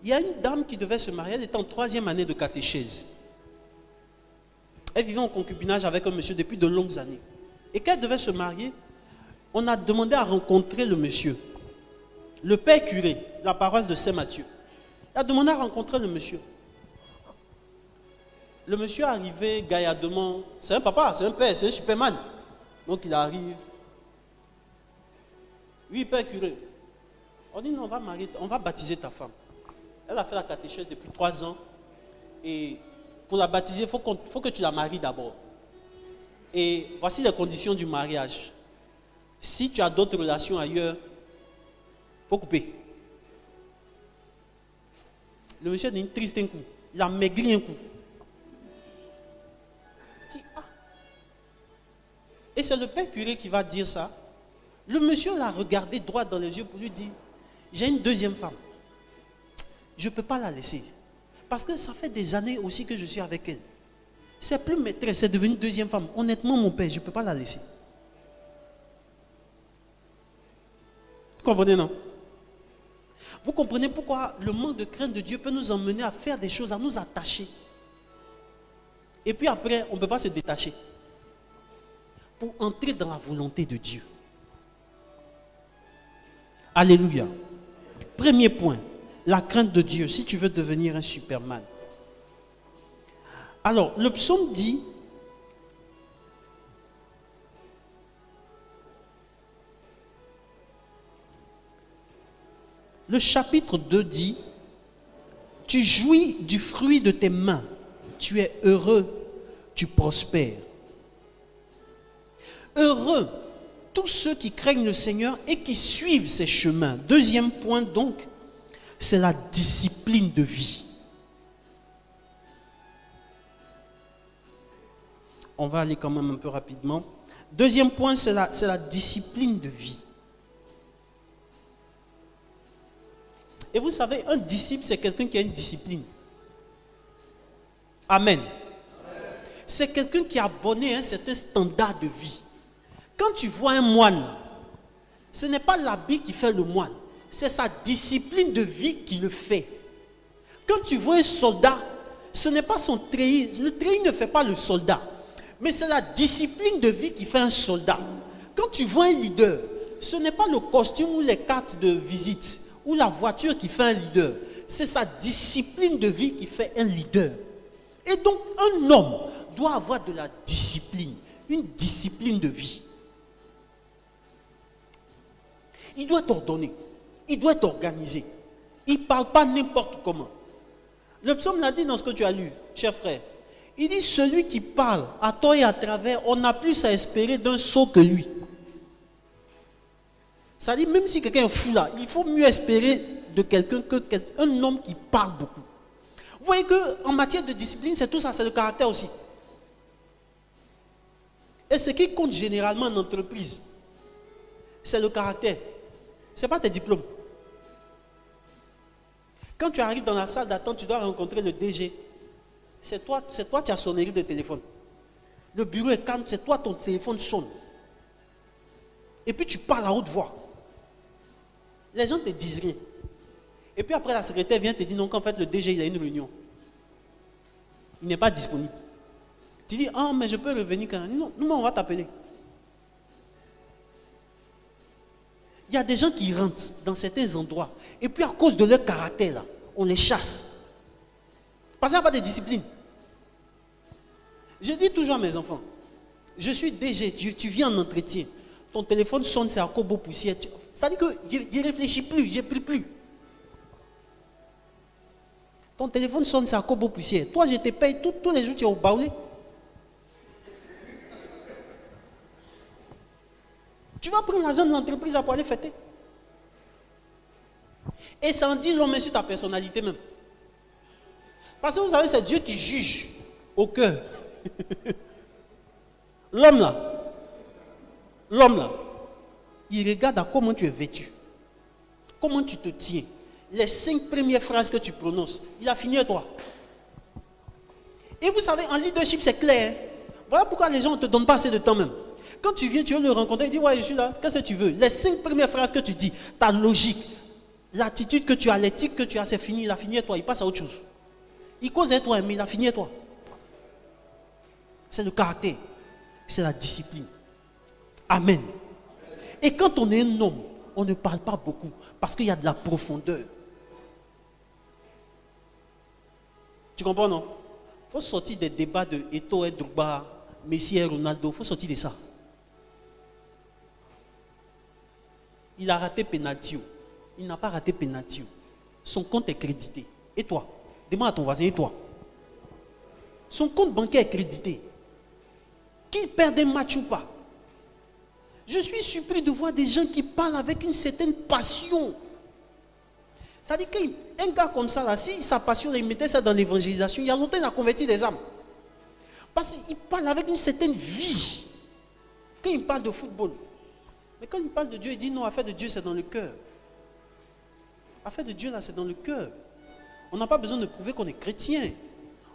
Il y a une dame qui devait se marier, elle était en 3e année de catéchèse. Elle vivait en concubinage avec un monsieur depuis de longues années. Et quand elle devait se marier, on a demandé à rencontrer le monsieur. Le père curé de la paroisse de Saint-Mathieu. Il a demandé à rencontrer le monsieur. Le monsieur est arrivé gaillardement. C'est un papa, c'est un père, c'est un superman. Donc il arrive. Oui, père curé. On dit non, on va baptiser ta femme. Elle a fait la catéchèse depuis 3 ans. Et pour la baptiser, il faut que tu la maries d'abord. Et voici les conditions du mariage. Si tu as d'autres relations ailleurs, il faut couper. Le monsieur a dit triste un coup. Il a maigri un coup. Il dit, ah. Et c'est le père curé qui va dire ça. Le monsieur l'a regardé droit dans les yeux pour lui dire, j'ai une 2e femme. Je ne peux pas la laisser. Parce que ça fait des années aussi que je suis avec elle. C'est plus maîtresse, c'est devenu 2e femme. Honnêtement, mon père, je ne peux pas la laisser. Vous comprenez, non? Vous comprenez pourquoi le manque de crainte de Dieu peut nous emmener à faire des choses, à nous attacher. Et puis après, on ne peut pas se détacher. Pour entrer dans la volonté de Dieu. Alléluia. Premier point. La crainte de Dieu, si tu veux devenir un Superman. Alors, le psaume dit, le chapitre 2 dit, tu jouis du fruit de tes mains, tu es heureux, tu prospères. Heureux tous ceux qui craignent le Seigneur et qui suivent ses chemins. 2e point donc, c'est la discipline de vie. On va aller quand même un peu rapidement. 2e point, c'est la discipline de vie. Et vous savez, un disciple, c'est quelqu'un qui a une discipline. Amen. C'est quelqu'un qui a abonné à un certain standard de vie. Quand tu vois un moine, ce n'est pas l'habit qui fait le moine. C'est sa discipline de vie qui le fait. Quand tu vois un soldat, ce n'est pas son treillis. Le treillis ne fait pas le soldat. Mais c'est la discipline de vie qui fait un soldat. Quand tu vois un leader, ce n'est pas le costume ou les cartes de visite ou la voiture qui fait un leader. C'est sa discipline de vie qui fait un leader. Et donc, un homme doit avoir de la discipline. Une discipline de vie. Il doit être ordonné. Il doit être organisé. Il ne parle pas n'importe comment. Le psaume l'a dit dans ce que tu as lu, cher frère. Il dit, celui qui parle à tort et à travers, on a plus à espérer d'un sot que lui. Ça dit, même si quelqu'un est fou là, il faut mieux espérer de quelqu'un qu'un homme qui parle beaucoup. Vous voyez qu'en matière de discipline, c'est tout ça, c'est le caractère aussi. Et ce qui compte généralement en entreprise, c'est le caractère. Ce n'est pas tes diplômes. Quand tu arrives dans la salle d'attente, tu dois rencontrer le DG. C'est toi qui as sonnerie de téléphone. Le bureau est calme, c'est toi, ton téléphone sonne. Et puis tu parles à haute voix. Les gens ne te disent rien. Et puis après, la secrétaire vient te dire non, qu'en fait, le DG, il a une réunion. Il n'est pas disponible. Tu dis, ah, mais je peux revenir quand même. Non, on va t'appeler. Il y a des gens qui rentrent dans certains endroits. Et puis à cause de leur caractère, là, on les chasse. Parce qu'il n'y a pas de discipline. Je dis toujours à mes enfants, je suis DG, tu viens en entretien. Ton téléphone sonne, c'est à Kobo poussière. Ça dit que je ne réfléchis plus, je ne prie plus. Ton téléphone sonne, c'est à Kobo poussière. Toi, je te paye tous les jours, tu es au baoulé. Tu vas prendre l'argent de l'entreprise pour aller fêter. Et ça en dit long, mais sur ta personnalité même. Parce que vous savez, c'est Dieu qui juge au cœur. L'homme là, il regarde à comment tu es vêtu, comment tu te tiens. Les 5 premières phrases que tu prononces, il a fini à toi. Et vous savez, en leadership, c'est clair. Voilà pourquoi les gens ne te donnent pas assez de temps même. Quand tu viens, tu veux le rencontrer, il dit, ouais, je suis là, qu'est-ce que tu veux? Les 5 premières phrases que tu dis, ta logique, l'attitude que tu as, l'éthique que tu as, c'est fini, il a fini à toi, il passe à autre chose. Il cause à toi, mais il a fini à toi. C'est le caractère, c'est la discipline. Amen. Et quand on est un homme, on ne parle pas beaucoup, parce qu'il y a de la profondeur. Tu comprends, non? Il faut sortir des débats de Eto'o et Drogba, Messi et Ronaldo, il faut sortir de ça. Il a raté penalty. Il n'a pas raté penalty. Son compte est crédité. Et toi? Demande à ton voisin, et toi? Son compte bancaire est crédité. Qu'il perde un match ou pas. Je suis surpris de voir des gens qui parlent avec une certaine passion. Ça dit qu'un gars comme ça, là, si sa passion, il mettait ça dans l'évangélisation, il y a longtemps, il a converti des âmes. Parce qu'il parle avec une certaine vie. Quand il parle de football. Mais quand il parle de Dieu, il dit non, l'affaire de Dieu, c'est dans le cœur. L'affaire de Dieu, là, c'est dans le cœur. On n'a pas besoin de prouver qu'on est chrétien.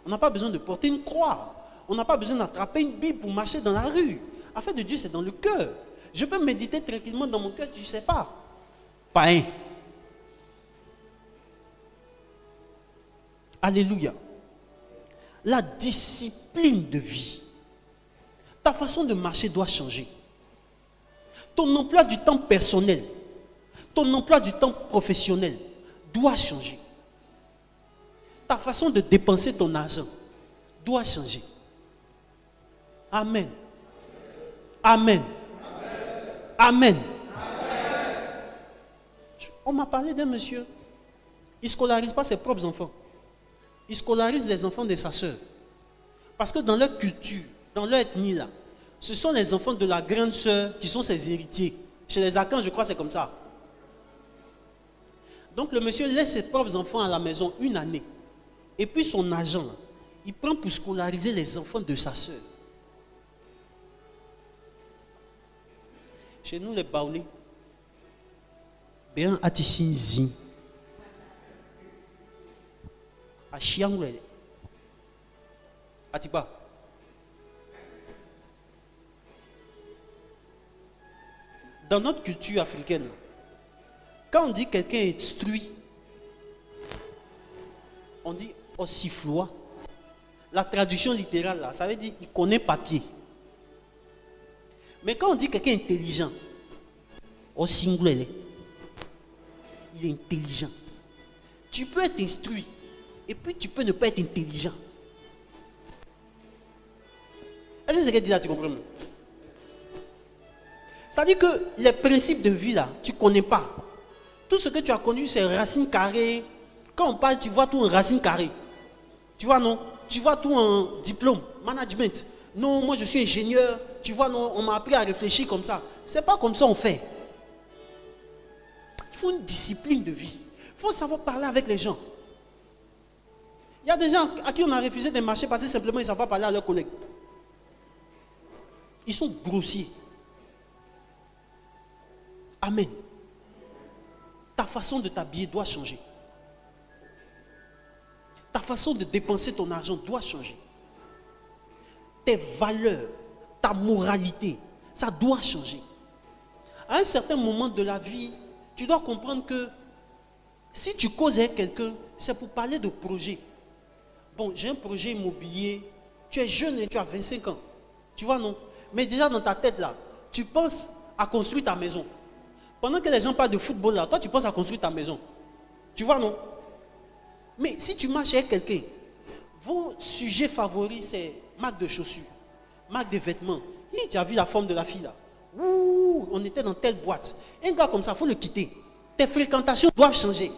On n'a pas besoin de porter une croix. On n'a pas besoin d'attraper une Bible pour marcher dans la rue. L'affaire de Dieu, c'est dans le cœur. Je peux méditer tranquillement dans mon cœur, tu ne sais pas. Païen. Alléluia. La discipline de vie. Ta façon de marcher doit changer. Ton emploi du temps personnel, ton emploi du temps professionnel doit changer. Ta façon de dépenser ton argent doit changer. Amen. Amen. Amen. On m'a parlé d'un monsieur. Il ne scolarise pas ses propres enfants. Il scolarise les enfants de sa sœur. Parce que dans leur culture, dans leur ethnie là, ce sont les enfants de la grande sœur qui sont ses héritiers. Chez les Akans, je crois que c'est comme ça. Donc le monsieur laisse ses propres enfants à la maison une année. Et puis son argent, là, il prend pour scolariser les enfants de sa sœur. Chez nous, les Baoulés, bien Atisinzi, à Chiangoué, Atiba. Dans notre culture africaine, quand on dit quelqu'un est instruit, on dit ossiflois. La traduction littérale, là, ça veut dire il connaît papier. Mais quand on dit quelqu'un est intelligent, ossingulele, il est intelligent. Tu peux être instruit et puis tu peux ne pas être intelligent. Est-ce que c'est ce qu'elle dit là, tu comprends? C'est-à-dire que les principes de vie là, tu ne connais pas. Tout ce que tu as connu, c'est racine carrée. Quand on parle, tu vois tout en racine carrée. Tu vois, non? Tu vois tout en diplôme, management. Non, moi je suis ingénieur. Tu vois, non, on m'a appris à réfléchir comme ça. C'est pas comme ça on fait. Il faut une discipline de vie. Il faut savoir parler avec les gens. Il y a des gens à qui on a refusé de marcher parce que simplement ils ne savent pas parler à leurs collègues. Ils sont grossiers. Amen. Ta façon de t'habiller doit changer. Ta façon de dépenser ton argent doit changer. Tes valeurs, ta moralité, ça doit changer. À un certain moment de la vie, tu dois comprendre que si tu causes avec quelqu'un, c'est pour parler de projet. Bon, j'ai un projet immobilier, tu es jeune et tu as 25 ans. Tu vois, non? Mais déjà dans ta tête là, tu penses à construire ta maison. Pendant que les gens parlent de football là, toi tu penses à construire ta maison. Tu vois, non? Mais si tu marches avec quelqu'un, vos sujets favoris, c'est marque de chaussures, marque de vêtements. Tu as vu la forme de la fille là? Ouh, on était dans telle boîte. Un gars comme ça, il faut le quitter. Tes fréquentations doivent changer.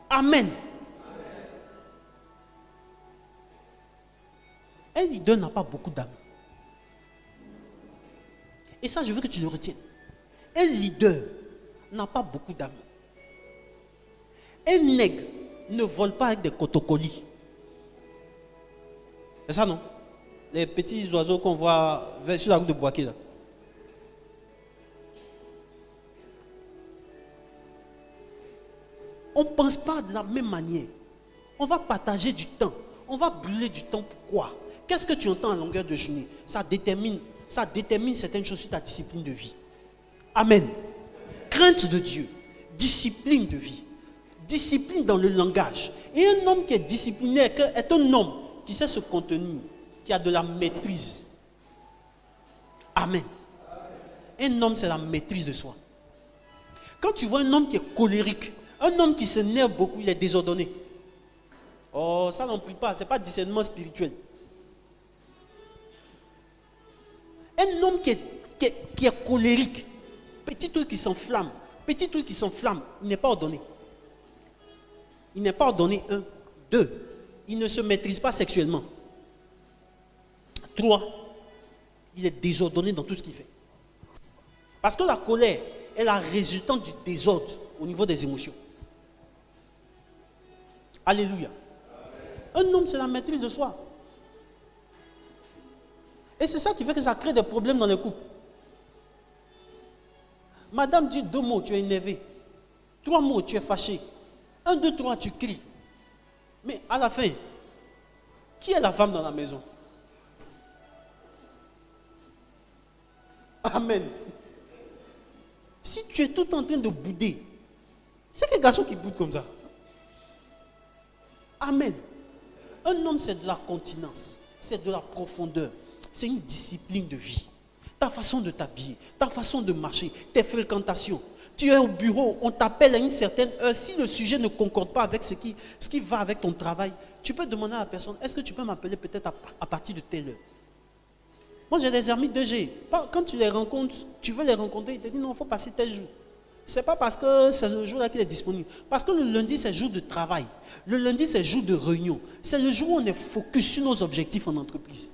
Amen. Un leader n'a pas beaucoup d'amis. Et ça, je veux que tu le retiennes. Un leader n'a pas beaucoup d'amis. Un aigle ne vole pas avec des cotocolis. C'est ça, non? Les petits oiseaux qu'on voit sur la route de Boaké, là. On ne pense pas de la même manière. On va partager du temps. On va brûler du temps. Pourquoi? Qu'est-ce que tu entends à longueur de journée? Ça détermine certaines choses sur ta discipline de vie. Amen. Crainte de Dieu. Discipline de vie. Discipline dans le langage. Et un homme qui est discipliné est un homme qui sait se contenir, qui a de la maîtrise. Amen. Un homme, c'est la maîtrise de soi. Quand tu vois un homme qui est colérique, un homme qui s'énerve beaucoup, il est désordonné. Oh, ça n'en prie pas, ce n'est pas discernement spirituel. Un homme qui est colérique, petit truc qui s'enflamme, il n'est pas ordonné. Il n'est pas ordonné, 1. 2, il ne se maîtrise pas sexuellement. 3, il est désordonné dans tout ce qu'il fait. Parce que la colère est la résultante du désordre au niveau des émotions. Alléluia. Un homme, c'est la maîtrise de soi. Et c'est ça qui fait que ça crée des problèmes dans les couples. Madame dit 2 mots, tu es énervé. 3 mots, tu es fâché. 1, 2, 3, tu cries. Mais à la fin, qui est la femme dans la maison? Amen. Si tu es tout en train de bouder, c'est quel garçon qui boude comme ça? Amen. Un homme, c'est de la continence, c'est de la profondeur, c'est une discipline de vie. Ta façon de t'habiller, ta façon de marcher, tes fréquentations. Tu es au bureau, on t'appelle à une certaine heure. Si le sujet ne concorde pas avec ce qui va avec ton travail, tu peux demander à la personne, est-ce que tu peux m'appeler peut-être à partir de telle heure? Moi, j'ai des amis 2G. Quand tu les rencontres, tu veux les rencontrer, ils te disent non, il faut passer tel jour. Ce n'est pas parce que c'est le jour-là qu'il est disponible. Parce que le lundi, c'est jour de travail. Le lundi, c'est jour de réunion. C'est le jour où on est focus sur nos objectifs en entreprise.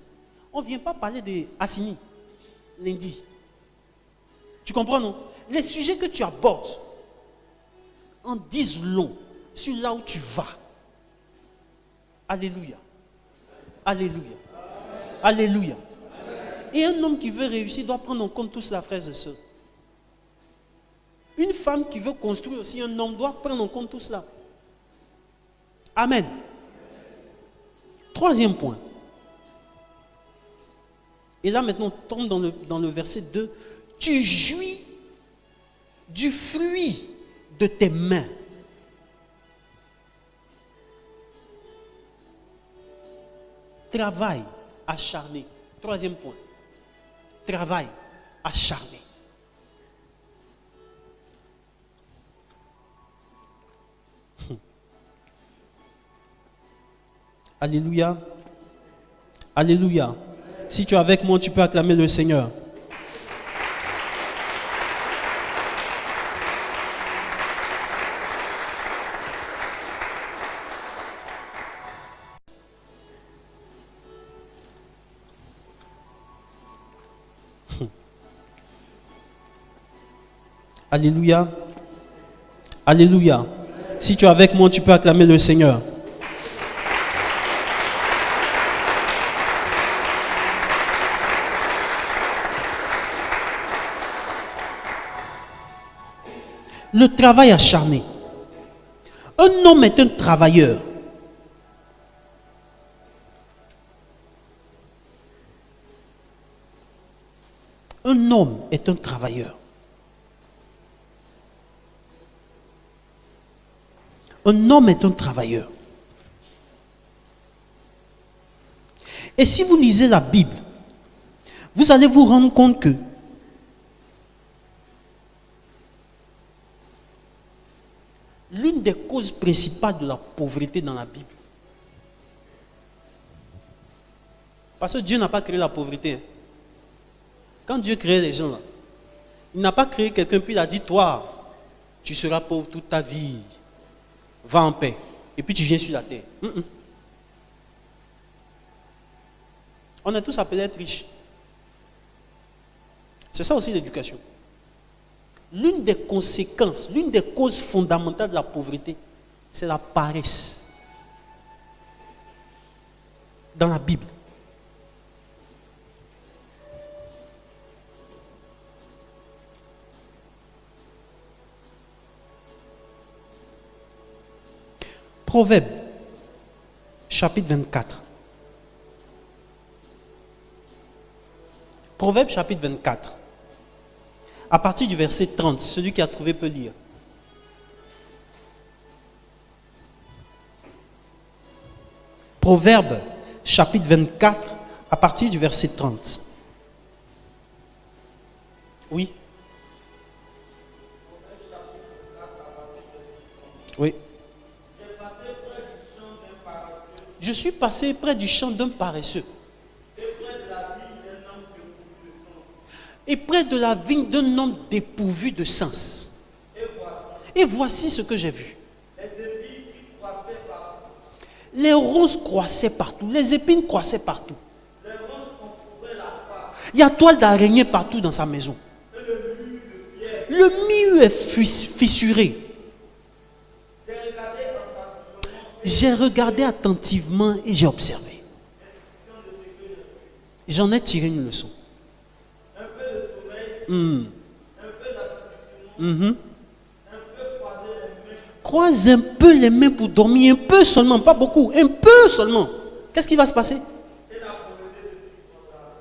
On ne vient pas parler de Assini, lundi. Tu comprends, non? Les sujets que tu abordes en disent long sur là où tu vas. Alléluia. Alléluia. Alléluia. Et un homme qui veut réussir doit prendre en compte tout cela, frères et sœurs. Une femme qui veut construire aussi un homme doit prendre en compte tout cela. Amen. 3e point. Et là maintenant on tombe dans le verset 2. Tu jouis du fruit de tes mains. Travail acharné. 3e point. Travail acharné. Alléluia. Alléluia. Si tu es avec moi, tu peux acclamer le Seigneur. Alléluia. Alléluia. Si tu es avec moi, tu peux acclamer le Seigneur. Le travail acharné. Un homme est un travailleur. Un homme est un travailleur. Un homme est un travailleur. Et si vous lisez la Bible, vous allez vous rendre compte que l'une des causes principales de la pauvreté dans la Bible, parce que Dieu n'a pas créé la pauvreté. Quand Dieu crée les gens, là, il n'a pas créé quelqu'un puis il a dit, toi, tu seras pauvre toute ta vie. Va en paix. Et puis tu viens sur la terre. On est tous appelés à être riches. C'est ça aussi l'éducation. L'une des conséquences, l'une des causes fondamentales de la pauvreté, c'est la paresse. Dans la Bible. Proverbe, chapitre 24. Proverbe, chapitre 24. À partir du verset 30, celui qui a trouvé peut lire. Proverbe, chapitre 24, à partir du verset 30. Oui. Oui. Je suis passé près du champ d'un paresseux. Et près de la vigne d'un homme dépourvu de sens. Et voici ce que j'ai vu. Les ronces croissaient partout. Les épines croissaient partout. Il y a toile d'araignée partout dans sa maison. Le mur est fissuré. J'ai regardé attentivement et j'ai observé. J'en ai tiré une leçon. Croise un peu les mains pour dormir, un peu seulement, pas beaucoup, un peu seulement. Qu'est-ce qui va se passer?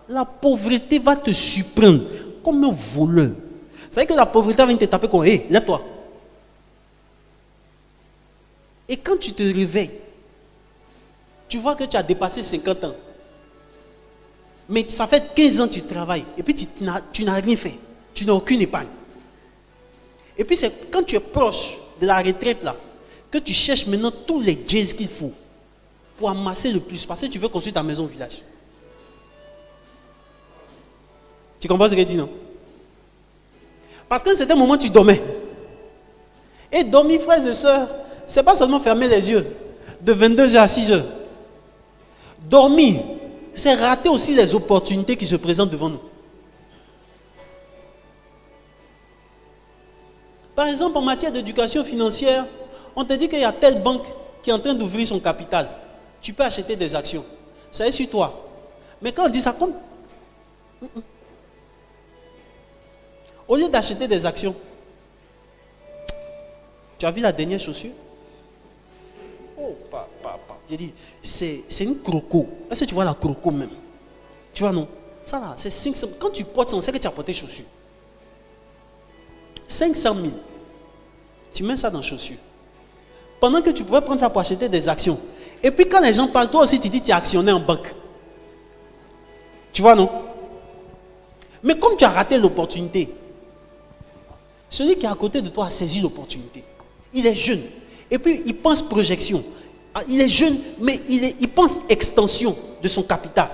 La pauvreté va te surprendre comme un voleur. Vous savez que la pauvreté va te taper comme, hé, lève-toi. Et quand tu te réveilles, tu vois que tu as dépassé 50 ans. Mais ça fait 15 ans que tu travailles. Et puis tu n'as rien fait. Tu n'as aucune épargne. Et puis c'est quand tu es proche de la retraite là, que tu cherches maintenant tous les jazz qu'il faut pour amasser le plus. Parce que tu veux construire ta maison au village. Tu comprends ce que je dis, non? Parce qu'à un certain moment tu dormais. Et dormir, frères et sœurs, c'est pas seulement fermer les yeux de 22h à 6h. Dormir, c'est rater aussi les opportunités qui se présentent devant nous. Par exemple, en matière d'éducation financière, on te dit qu'il y a telle banque qui est en train d'ouvrir son capital. Tu peux acheter des actions. Ça est sur toi. Mais quand on dit ça, compte. Au lieu d'acheter des actions, tu as vu la dernière chaussure? Oh, papa. J'ai dit, c'est une croco. Est-ce que tu vois la croco même? Tu vois, non? Ça là, c'est 500. Quand tu portes ça, on sait que tu as porté chaussures. 500 000. Tu mets ça dans chaussures. Pendant que tu pouvais prendre ça pour acheter des actions. Et puis quand les gens parlent, toi aussi tu dis que tu es actionnaire en banque. Tu vois, non? Mais comme tu as raté l'opportunité, celui qui est à côté de toi a saisi l'opportunité. Il est jeune. Et puis il pense projection. Il est jeune, mais il pense extension de son capital.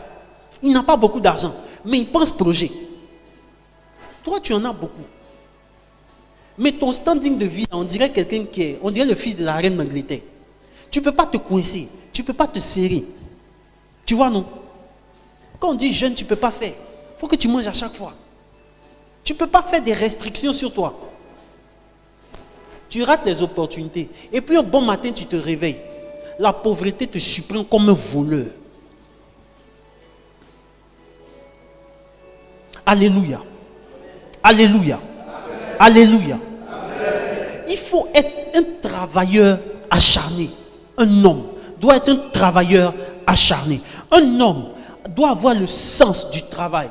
Il n'a pas beaucoup d'argent, mais il pense projet. Toi, tu en as beaucoup. Mais ton standing de vie, on dirait quelqu'un on dirait le fils de la reine d'Angleterre. Tu ne peux pas te coincer, tu ne peux pas te serrer. Tu vois, non? Quand on dit jeune, tu ne peux pas faire. Il faut que tu manges à chaque fois. Tu ne peux pas faire des restrictions sur toi. Tu rates les opportunités. Et puis un bon matin, tu te réveilles. La pauvreté te surprend comme un voleur. Alléluia. Alléluia. Alléluia. Il faut être un travailleur acharné. Un homme doit être un travailleur acharné. Un homme doit avoir le sens du travail.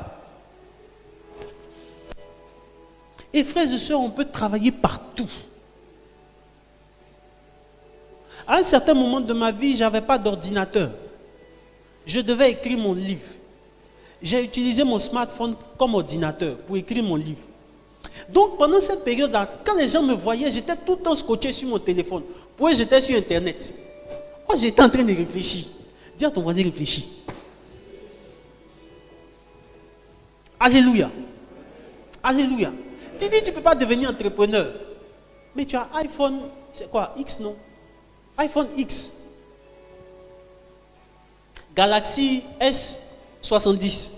Et frères et sœurs, on peut travailler partout. À un certain moment de ma vie, je n'avais pas d'ordinateur. Je devais écrire mon livre. J'ai utilisé mon smartphone comme ordinateur pour écrire mon livre. Donc pendant cette période-là, quand les gens me voyaient, j'étais tout le temps scotché sur mon téléphone. Puis j'étais sur Internet. Oh, j'étais en train de réfléchir. Dis à ton voisin, réfléchis. Alléluia. Alléluia. Tu dis, tu ne peux pas devenir entrepreneur. Mais tu as iPhone, c'est quoi? X, non? iPhone X. Galaxy S70.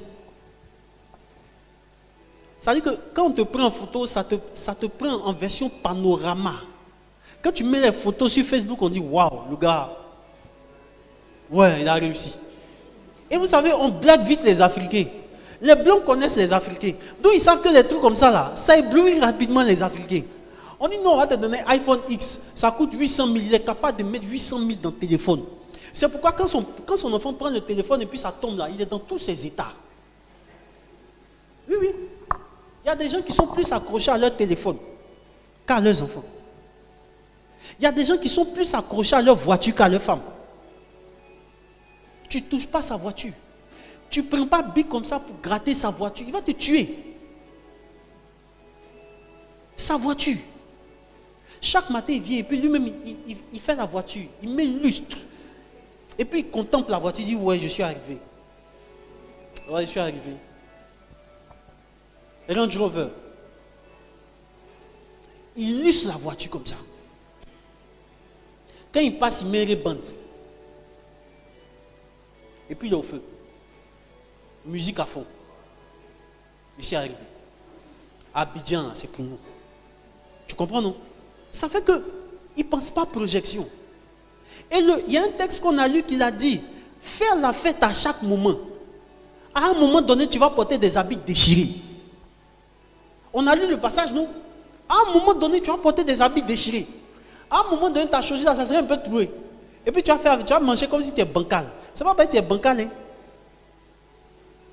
Ça veut dire que quand on te prend en photo, ça te prend en version panorama. Quand tu mets les photos sur Facebook, on dit waouh, le gars, ouais, il a réussi. Et vous savez, on blague vite les Africains. Les Blancs connaissent les Africains. Donc ils savent que les trucs comme ça, là, ça éblouit rapidement les Africains. On dit non, on va te donner iPhone X, ça coûte 800 000, il est capable de mettre 800 000 dans le téléphone. C'est pourquoi quand son enfant prend le téléphone et puis ça tombe là, il est dans tous ses états. Oui, oui. Il y a des gens qui sont plus accrochés à leur téléphone qu'à leurs enfants. Il y a des gens qui sont plus accrochés à leur voiture qu'à leur femme. Tu ne touches pas sa voiture. Tu ne prends pas Bic comme ça pour gratter sa voiture. Il va te tuer. Sa voiture. Chaque matin, il vient et puis lui-même, il fait la voiture. Il met lustre. Et puis, il contemple la voiture. Il dit, ouais, je suis arrivé. Ouais, je suis arrivé. Range Rover. Il lustre la voiture comme ça. Quand il passe, il met les bandes. Et puis, il est au feu. Musique à fond. Je suis arrivé. Abidjan, c'est pour nous. Tu comprends, non? Ça fait que il ne pense pas projection. Et il y a un texte qu'on a lu qui l'a dit, faire la fête à chaque moment. À un moment donné, tu vas porter des habits déchirés. On a lu le passage, non? À un moment donné, tu vas porter des habits déchirés. À un moment donné, ta chaussure, ça serait un peu trouée. Et puis tu vas manger comme si tu es bancal. Ça va pas être bancal, hein?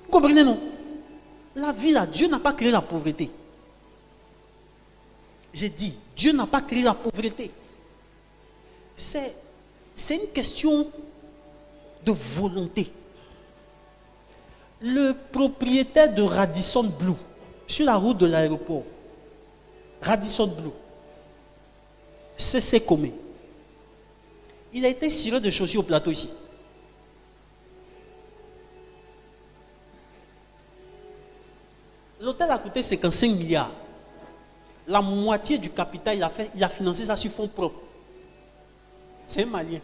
Vous comprenez, non? La vie là, Dieu n'a pas créé la pauvreté. J'ai dit, Dieu n'a pas créé la pauvreté. C'est une question de volonté. Le propriétaire de Radisson Blu, sur la route de l'aéroport, Radisson Blu, c'est Comé. Il a été ciré de chaussures au plateau ici. L'hôtel a coûté 55 milliards. La moitié du capital, il a financé ça sur fonds propres. C'est un Malien.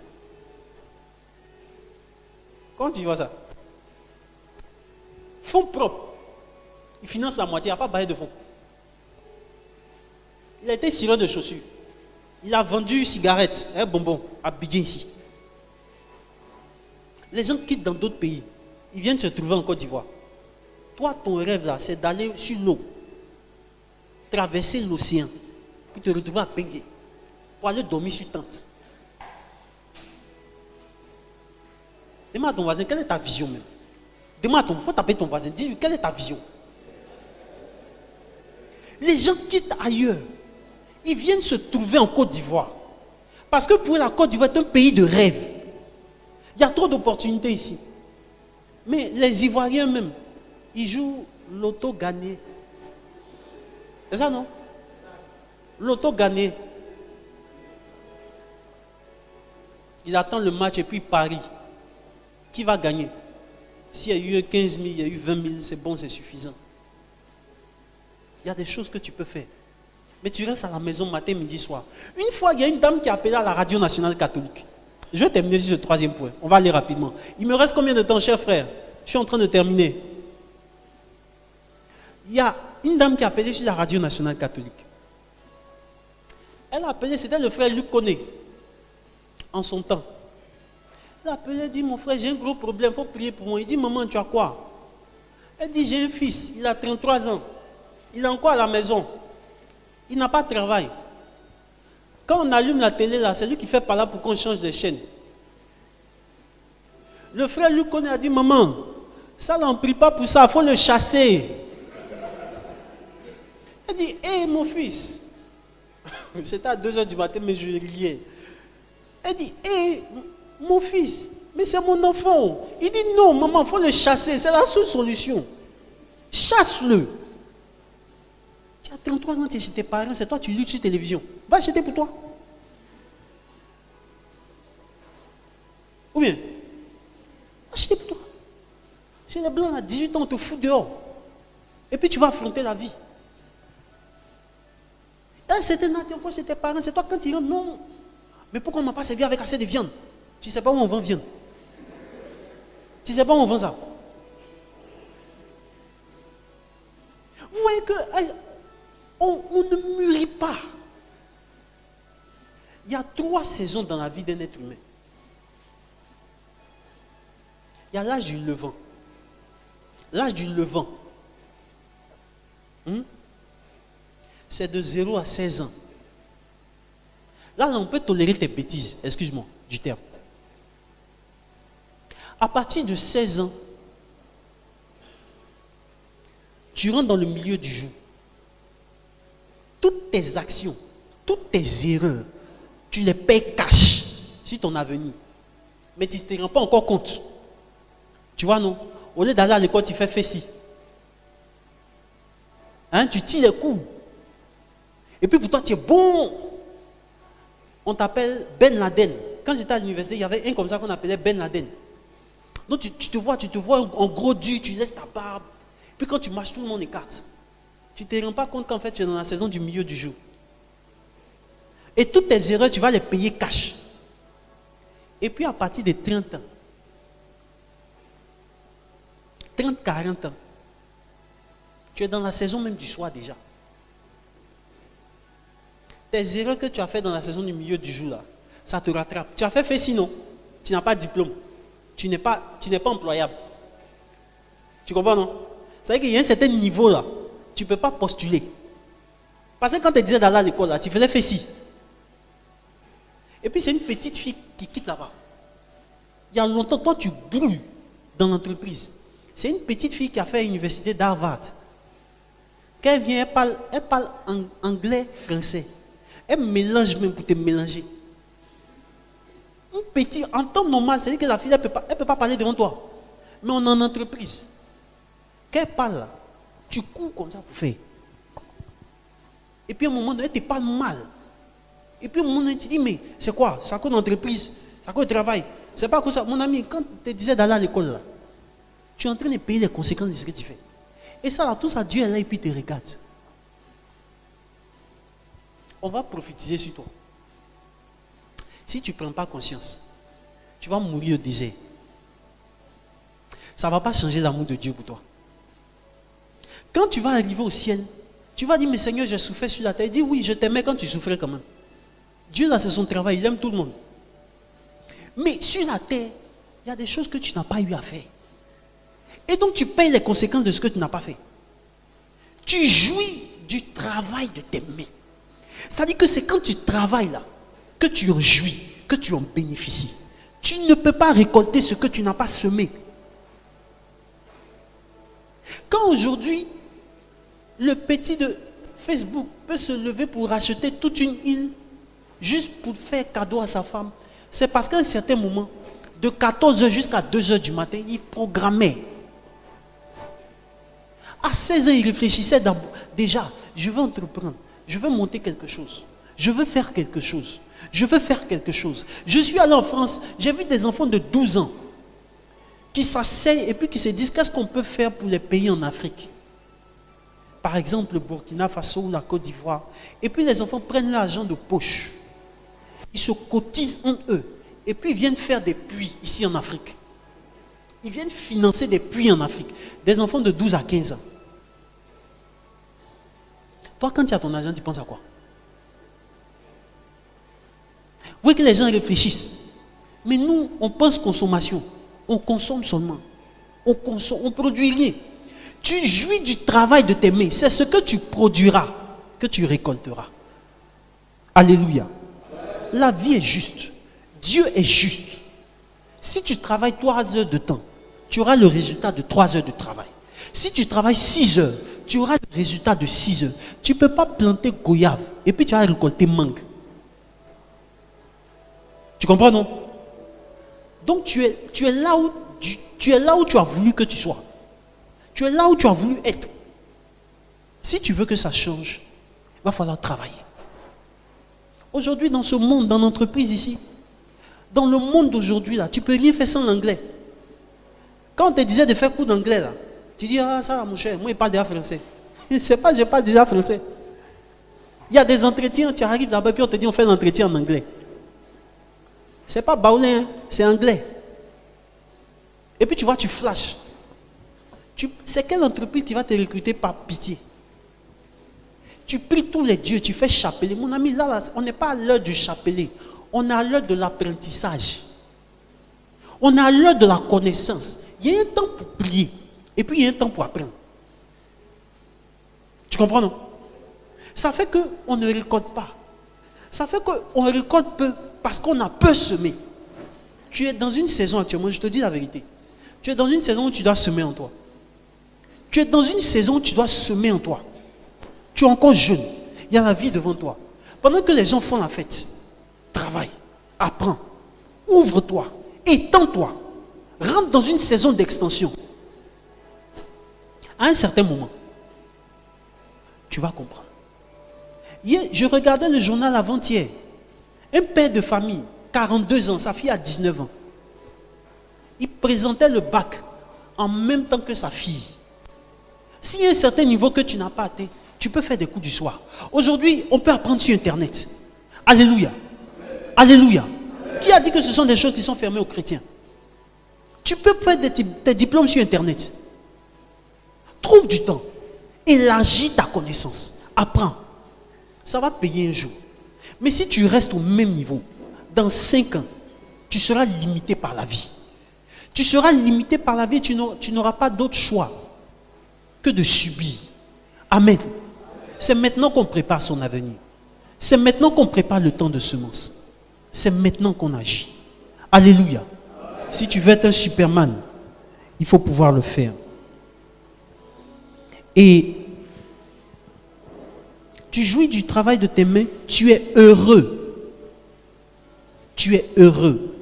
Comment tu vois ça? Fonds propres. Il finance la moitié, il n'y a pas baillé de fonds. Il a été ciré de chaussures. Il a vendu cigarettes, un bonbon, à Abidjan ici. Les gens quittent dans d'autres pays. Ils viennent se trouver en Côte d'Ivoire. Toi, ton rêve là, c'est d'aller sur l'eau, traverser l'océan, puis te retrouver à Pengue, pour aller dormir sur tente. Demande à ton voisin, quelle est ta vision même? Demande à faut taper ton voisin, dis-lui, quelle est ta vision? Les gens quittent ailleurs. Ils viennent se trouver en Côte d'Ivoire. Parce que pour la Côte d'Ivoire est un pays de rêve. Il y a trop d'opportunités ici. Mais les Ivoiriens même, ils jouent l'auto gagné. C'est ça, non? L'auto gagné. Il attend le match et puis il parie. Qui va gagner? S'il y a eu 15 000, il y a eu 20 000, c'est bon, c'est suffisant. Il y a des choses que tu peux faire. Mais tu restes à la maison matin, midi, soir. Une fois, il y a une dame qui a appelé à la Radio Nationale Catholique. Je vais terminer sur ce troisième point. On va aller rapidement. Il me reste combien de temps, cher frère? Je suis en train de terminer. Il y a une dame qui a appelé sur la Radio Nationale Catholique. Elle a appelé, c'était le frère Luc Koné, en son temps. Elle a appelé, elle dit, mon frère, j'ai un gros problème, il faut prier pour moi. Il dit, maman, tu as quoi? Elle dit, j'ai un fils, il a 33 ans. Il est encore à la maison. Il n'a pas de travail. Quand on allume la télé, là, c'est lui qui fait par là pour qu'on change de chaîne. Le frère Luc Koné a dit, maman, ça, là, on ne prie pas pour ça, il faut le chasser. Elle dit, hé, mon fils. C'était à 2h du matin, mais je riais. Elle dit, hé, mon fils, mais c'est mon enfant. Il dit, non, maman, il faut le chasser, c'est la seule solution. Chasse-le. Tu as 33 ans, tu es chez tes parents, c'est toi, tu luttes sur télévision. Va acheter pour toi. Ou bien, acheter pour toi. Chez les blancs, à 18 ans, on te fout dehors. Et puis tu vas affronter la vie. C'était là, tu es encore chez tes parents, c'est toi quand tu rentres, non. Mais pourquoi on ne m'a pas servi avec assez de viande? Tu ne sais pas où on vend viande. Tu ne sais pas où on vend ça. Vous voyez que on ne mûrit pas. Il y a 3 saisons dans la vie d'un être humain. Il y a l'âge du levant. L'âge du levant, c'est de 0 à 16 ans. Là, on peut tolérer tes bêtises, excuse-moi du terme. À partir de 16 ans, tu rentres dans le milieu du jour. Toutes tes actions, toutes tes erreurs, tu les payes cash sur ton avenir. Mais tu ne te rends pas encore compte. Tu vois, non? Au lieu d'aller à l'école, tu fais ci. Hein, tu tires les coups. Et puis pour toi, tu es bon. On t'appelle Ben Laden. Quand j'étais à l'université, il y avait un comme ça qu'on appelait Ben Laden. Donc tu te vois en gros dur, tu laisses ta barbe. Puis quand tu marches, tout le monde écarte. Tu ne te rends pas compte qu'en fait, tu es dans la saison du milieu du jour. Et toutes tes erreurs, tu vas les payer cash. Et puis à partir de 30 ans, 30-40 ans, tu es dans la saison même du soir déjà. Tes erreurs que tu as fait dans la saison du milieu du jour là, ça te rattrape. Tu as fait sinon, tu n'as pas de diplôme. Tu n'es pas employable. Tu comprends, non? C'est-à-dire qu'il y a un certain niveau là, tu ne peux pas postuler. Parce que quand tu disais d'aller à l'école là, tu faisais ci. Et puis c'est une petite fille qui quitte là-bas. Il y a longtemps, toi tu brûles dans l'entreprise. C'est une petite fille qui a fait l'université d'Harvard. Quand elle vient, elle parle anglais, français. Elle mélange même pour te mélanger. En temps normal, c'est-à-dire que la fille, elle ne peut pas parler devant toi. Mais on est en entreprise. Quand elle parle là, tu cours comme ça pour faire. Et puis à un moment donné, elle te parle mal. Et puis à un moment donné, tu dis, mais c'est quoi? C'est à cause de l'entreprise, c'est à cause du travail. C'est pas à cause de ça. Mon ami, quand tu te disais d'aller à l'école là, tu es en train de payer les conséquences de ce que tu fais. Et ça, tout ça, Dieu est là et puis te regarde. On va prophétiser sur toi. Si tu ne prends pas conscience, tu vas mourir au désert. Ça ne va pas changer l'amour de Dieu pour toi. Quand tu vas arriver au ciel, tu vas dire, mais Seigneur, j'ai souffert sur la terre. Il dit, oui, je t'aimais quand tu souffrais quand même. Dieu, là, c'est son travail, il aime tout le monde. Mais sur la terre, il y a des choses que tu n'as pas eu à faire. Et donc, tu payes les conséquences de ce que tu n'as pas fait. Tu jouis du travail de tes mains. Ça dit que c'est quand tu travailles là, que tu en jouis, que tu en bénéficies. Tu ne peux pas récolter ce que tu n'as pas semé. Quand aujourd'hui, le petit de Facebook peut se lever pour racheter toute une île, juste pour faire cadeau à sa femme, c'est parce qu'à un certain moment, de 14h jusqu'à 2h du matin, il programmait. À 16 ans, il réfléchissait déjà, je veux entreprendre, je veux monter quelque chose, je veux faire quelque chose, je veux faire quelque chose. Je suis allé en France, j'ai vu des enfants de 12 ans qui s'asseyent et puis qui se disent qu'est-ce qu'on peut faire pour les pays en Afrique. Par exemple, le Burkina Faso ou la Côte d'Ivoire. Et puis les enfants prennent l'argent de poche. Ils se cotisent entre eux. Et puis ils viennent faire des puits ici en Afrique. Ils viennent financer des puits en Afrique. Des enfants de 12 à 15 ans. Toi, quand tu as ton argent, tu penses à quoi? Vous voyez que les gens réfléchissent. Mais nous, on pense consommation. On consomme seulement. On consomme, on produit rien. Tu jouis du travail de tes mains. C'est ce que tu produiras que tu récolteras. Alléluia. La vie est juste. Dieu est juste. Si tu travailles 3 heures de temps, tu auras le résultat de 3 heures de travail. Si tu travailles 6 heures, tu auras le résultat de 6 heures. Tu ne peux pas planter goyave et puis tu vas récolter mangue. Tu comprends, non? Donc tu es là où tu as voulu que tu sois. Tu es là où tu as voulu être. Si tu veux que ça change, il va falloir travailler. Aujourd'hui, dans ce monde, dans l'entreprise ici, dans le monde d'aujourd'hui, là, tu ne peux rien faire sans l'anglais. Quand on te disait de faire cours d'anglais, là, tu dis, ah ça mon cher, moi je parle déjà français. C'est pas, je parle déjà français. Il y a des entretiens, tu arrives là-bas, puis on te dit, on fait l'entretien en anglais. C'est pas baoulé, hein, c'est anglais. Et puis tu vois, tu flashes. C'est quelle entreprise qui va te recruter par pitié? Tu pries tous les dieux, tu fais chapelet. Mon ami, là, on n'est pas à l'heure du chapelet. On est à l'heure de l'apprentissage. On est à l'heure de la connaissance. Il y a un temps pour prier. Et puis il y a un temps pour apprendre. Tu comprends, non? Ça fait qu'on ne récolte pas. Ça fait qu'on récolte peu parce qu'on a peu semé. Tu es dans une saison actuellement, je te dis la vérité. Tu es dans une saison où tu dois semer en toi. Tu es dans une saison où tu dois semer en toi. Tu es encore jeune. Il y a la vie devant toi. Pendant que les gens font la fête, travaille, apprends, ouvre-toi, étends-toi, rentre dans une saison d'extension. À un certain moment, tu vas comprendre. Hier, je regardais le journal avant-hier. Un père de famille, 42 ans, sa fille a 19 ans. Il présentait le bac en même temps que sa fille. S'il y a un certain niveau que tu n'as pas atteint, tu peux faire des coups du soir. Aujourd'hui, on peut apprendre sur Internet. Alléluia. Alléluia. Qui a dit que ce sont des choses qui sont fermées aux chrétiens? Tu peux faire des diplômes sur Internet. Trouve du temps. Élargis ta connaissance. Apprends. Ça va payer un jour. Mais si tu restes au même niveau, dans 5 ans, tu seras limité par la vie. Tu seras limité par la vie, tu n'auras pas d'autre choix que de subir. Amen. C'est maintenant qu'on prépare son avenir. C'est maintenant qu'on prépare le temps de semence. C'est maintenant qu'on agit. Alléluia. Si tu veux être un Superman, il faut pouvoir le faire. Et tu jouis du travail de tes mains, tu es heureux. Tu es heureux.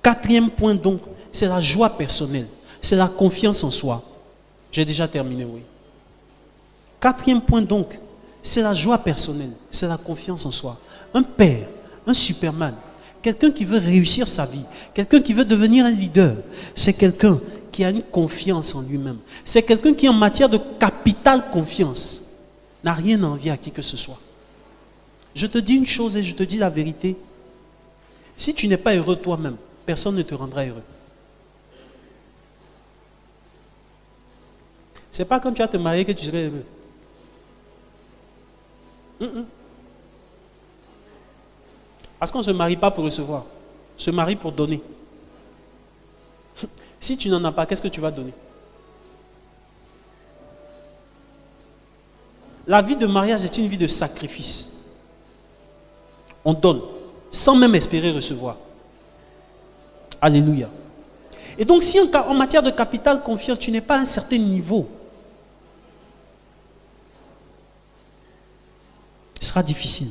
4e point donc, c'est la joie personnelle. C'est la confiance en soi. J'ai déjà terminé, oui. 4e point donc, c'est la joie personnelle. C'est la confiance en soi. Un père, un Superman, quelqu'un qui veut réussir sa vie, quelqu'un qui veut devenir un leader, c'est quelqu'un qui a une confiance en lui-même. C'est quelqu'un qui, en matière de capital confiance, n'a rien à envier à qui que ce soit. Je te dis une chose et je te dis la vérité. Si tu n'es pas heureux toi-même, personne ne te rendra heureux. Ce n'est pas quand tu vas te marier que tu seras heureux. Parce qu'on ne se marie pas pour recevoir. On se marie pour donner. Si tu n'en as pas, qu'est-ce que tu vas donner? La vie de mariage est une vie de sacrifice. On donne, sans même espérer recevoir. Alléluia. Et donc, si en matière de capital confiance, tu n'es pas à un certain niveau, ce sera difficile.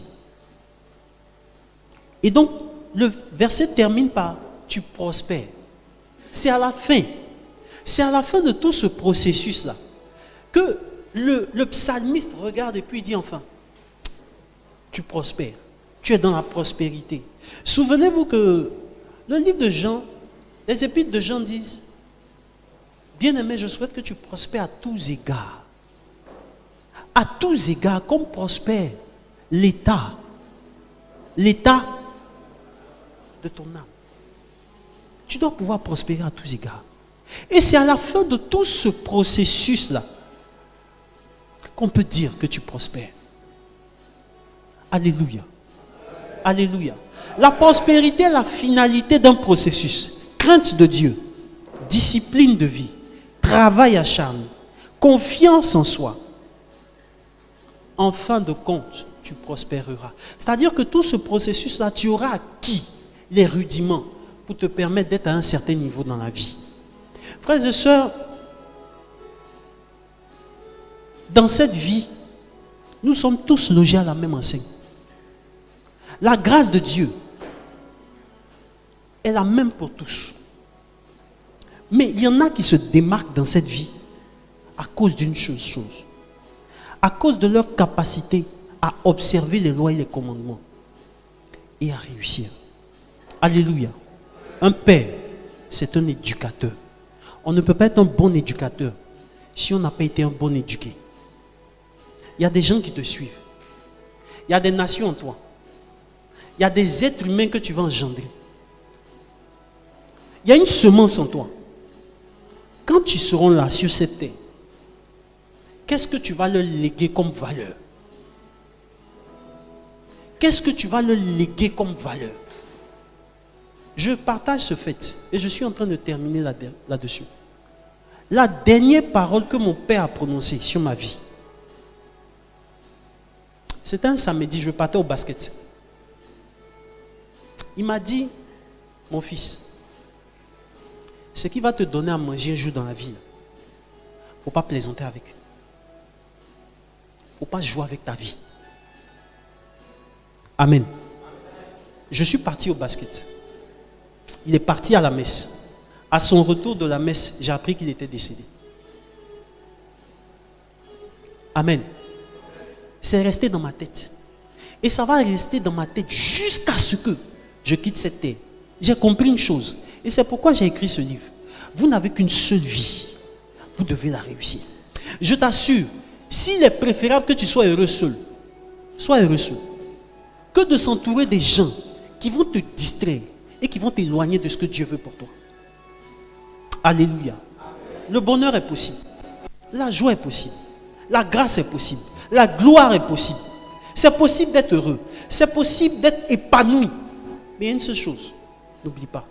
Et donc, le verset termine par « tu prospères ». C'est à la fin. C'est à la fin de tout ce processus-là que le psalmiste regarde et puis il dit enfin, tu prospères. Tu es dans la prospérité. Souvenez-vous que le livre de Jean, les épîtres de Jean disent, bien-aimé, je souhaite que tu prospères à tous égards. À tous égards, comme prospère l'état de ton âme. Tu dois pouvoir prospérer à tous égards. Et c'est à la fin de tout ce processus-là qu'on peut dire que tu prospères. Alléluia. Alléluia. La prospérité est la finalité d'un processus. Crainte de Dieu, discipline de vie, travail acharné, confiance en soi. En fin de compte, tu prospéreras. C'est-à-dire que tout ce processus-là, tu auras acquis les rudiments pour te permettre d'être à un certain niveau dans la vie. Frères et sœurs, dans cette vie, nous sommes tous logés à la même enseigne. La grâce de Dieu est la même pour tous. Mais il y en a qui se démarquent dans cette vie à cause d'une chose. À cause de leur capacité à observer les lois et les commandements et à réussir. Alléluia. Un père, c'est un éducateur. On ne peut pas être un bon éducateur si on n'a pas été un bon éduqué. Il y a des gens qui te suivent. Il y a des nations en toi. Il y a des êtres humains que tu vas engendrer. Il y a une semence en toi. Quand ils seront là sur cette terre, qu'est-ce que tu vas leur léguer comme valeur? Qu'est-ce que tu vas leur léguer comme valeur? Je partage ce fait et je suis en train de terminer là-dessus. La dernière parole que mon père a prononcée sur ma vie, c'était un samedi, je partais au basket. Il m'a dit, mon fils, ce qui va te donner à manger un jour dans la vie, il ne faut pas plaisanter avec. Il ne faut pas jouer avec ta vie. Amen. Je suis parti au basket. Il est parti à la messe. À son retour de la messe, j'ai appris qu'il était décédé. Amen. C'est resté dans ma tête. Et ça va rester dans ma tête jusqu'à ce que je quitte cette terre. J'ai compris une chose. Et c'est pourquoi j'ai écrit ce livre. Vous n'avez qu'une seule vie. Vous devez la réussir. Je t'assure, s'il est préférable que tu sois heureux seul, sois heureux seul, que de s'entourer des gens qui vont te distraire et qui vont t'éloigner de ce que Dieu veut pour toi. Alléluia. Le bonheur est possible. La joie est possible. La grâce est possible. La gloire est possible. C'est possible d'être heureux. C'est possible d'être épanoui. Mais il y a une seule chose. N'oublie pas.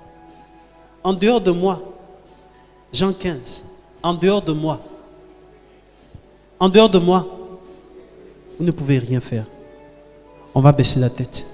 En dehors de moi, Jean 15, en dehors de moi, vous ne pouvez rien faire. On va baisser la tête.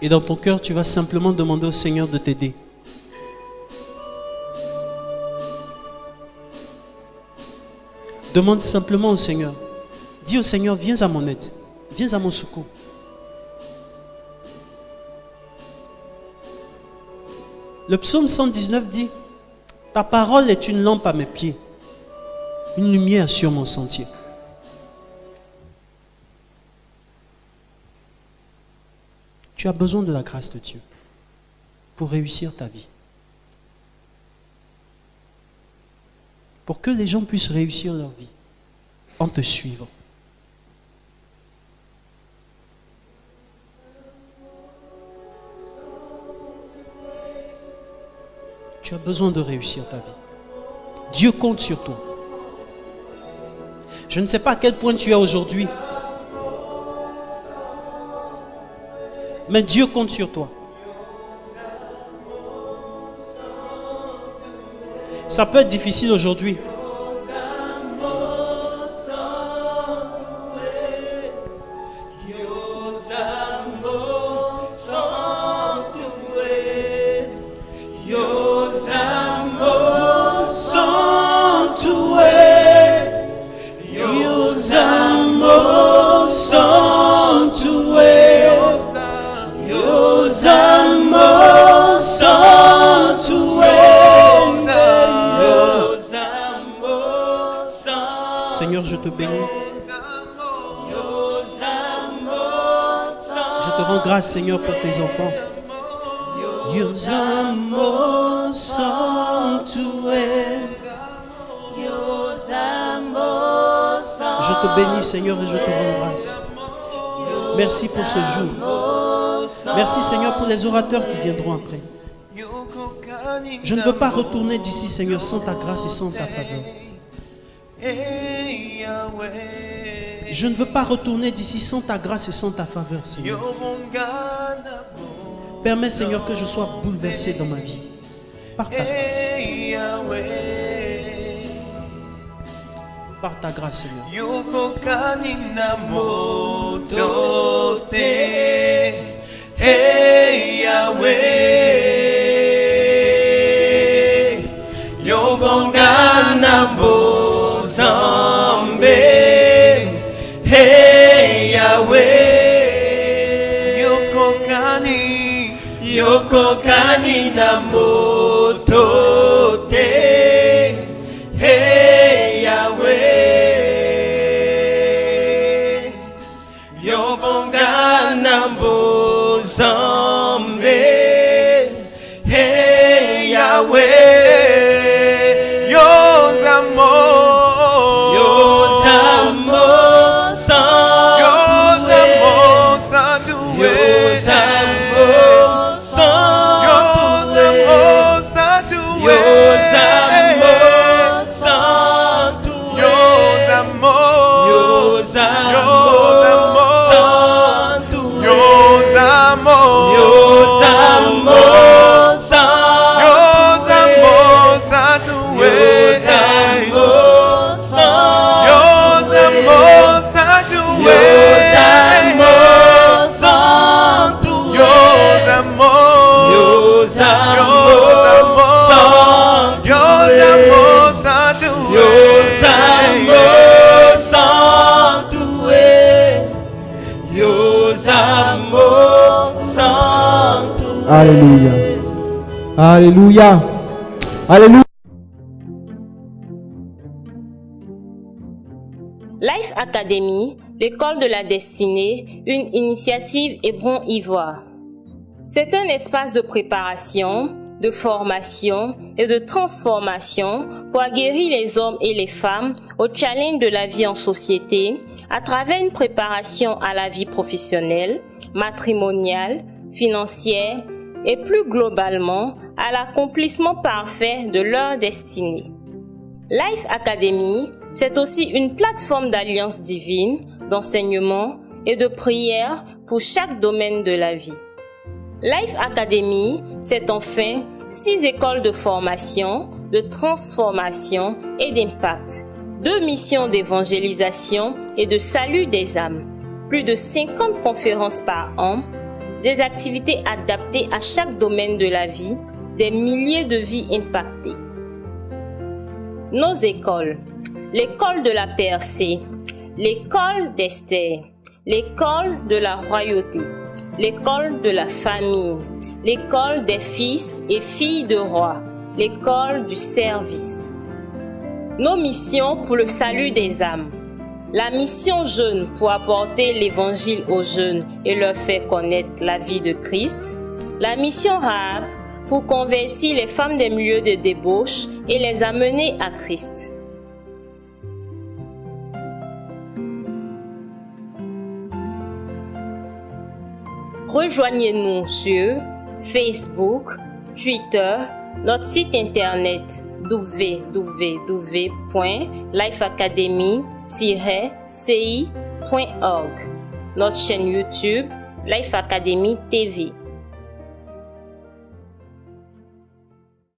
Et dans ton cœur, tu vas simplement demander au Seigneur de t'aider. Demande simplement au Seigneur. Dis au Seigneur, viens à mon aide. Viens à mon secours. Le psaume 119 dit, ta parole est une lampe à mes pieds, une lumière sur mon sentier. Tu as besoin de la grâce de Dieu pour réussir ta vie. Pour que les gens puissent réussir leur vie en te suivant. Tu as besoin de réussir ta vie. Dieu compte sur toi. Je ne sais pas à quel point tu es aujourd'hui, mais Dieu compte sur toi. Ça peut être difficile aujourd'hui. Seigneur, je te bénis. Je te rends grâce, Seigneur, pour tes enfants. Je te bénis, Seigneur, et je te rends grâce. Merci pour ce jour. Merci, Seigneur, pour les orateurs qui viendront après. Je ne veux pas retourner d'ici, Seigneur, sans ta grâce et sans ta faveur. Je ne veux pas retourner d'ici sans ta grâce et sans ta faveur, Seigneur. Permets, Seigneur, que je sois bouleversé dans ma vie par ta grâce. Par ta grâce, Seigneur. Yoko kani na moto te, hey Yahweh. Yobonga na mbozambe. amor, Alléluia. Alléluia. Alléluia. Life Academy, l'école de la destinée, une initiative Hébron Ivoire. C'est un espace de préparation, de formation et de transformation pour aguerrir les hommes et les femmes au challenge de la vie en société à travers une préparation à la vie professionnelle, matrimoniale, financière et plus globalement à l'accomplissement parfait de leur destinée. Life Academy, c'est aussi une plateforme d'alliance divine, d'enseignement et de prière pour chaque domaine de la vie. Life Academy, c'est enfin 6 écoles de formation, de transformation et d'impact, 2 missions d'évangélisation et de salut des âmes, plus de 50 conférences par an, des activités adaptées à chaque domaine de la vie, des milliers de vies impactées. Nos écoles: l'école de la percée, l'école d'Esther, l'école de la royauté, l'école de la famille, l'école des fils et filles de rois, l'école du service. Nos missions pour le salut des âmes: la mission jeune pour apporter l'évangile aux jeunes et leur faire connaître la vie de Christ. La mission Rahab pour convertir les femmes des milieux de débauche et les amener à Christ. Rejoignez-nous sur Facebook, Twitter, notre site internet www.lifeacademy-ci.org, notre chaîne YouTube Life Academy TV.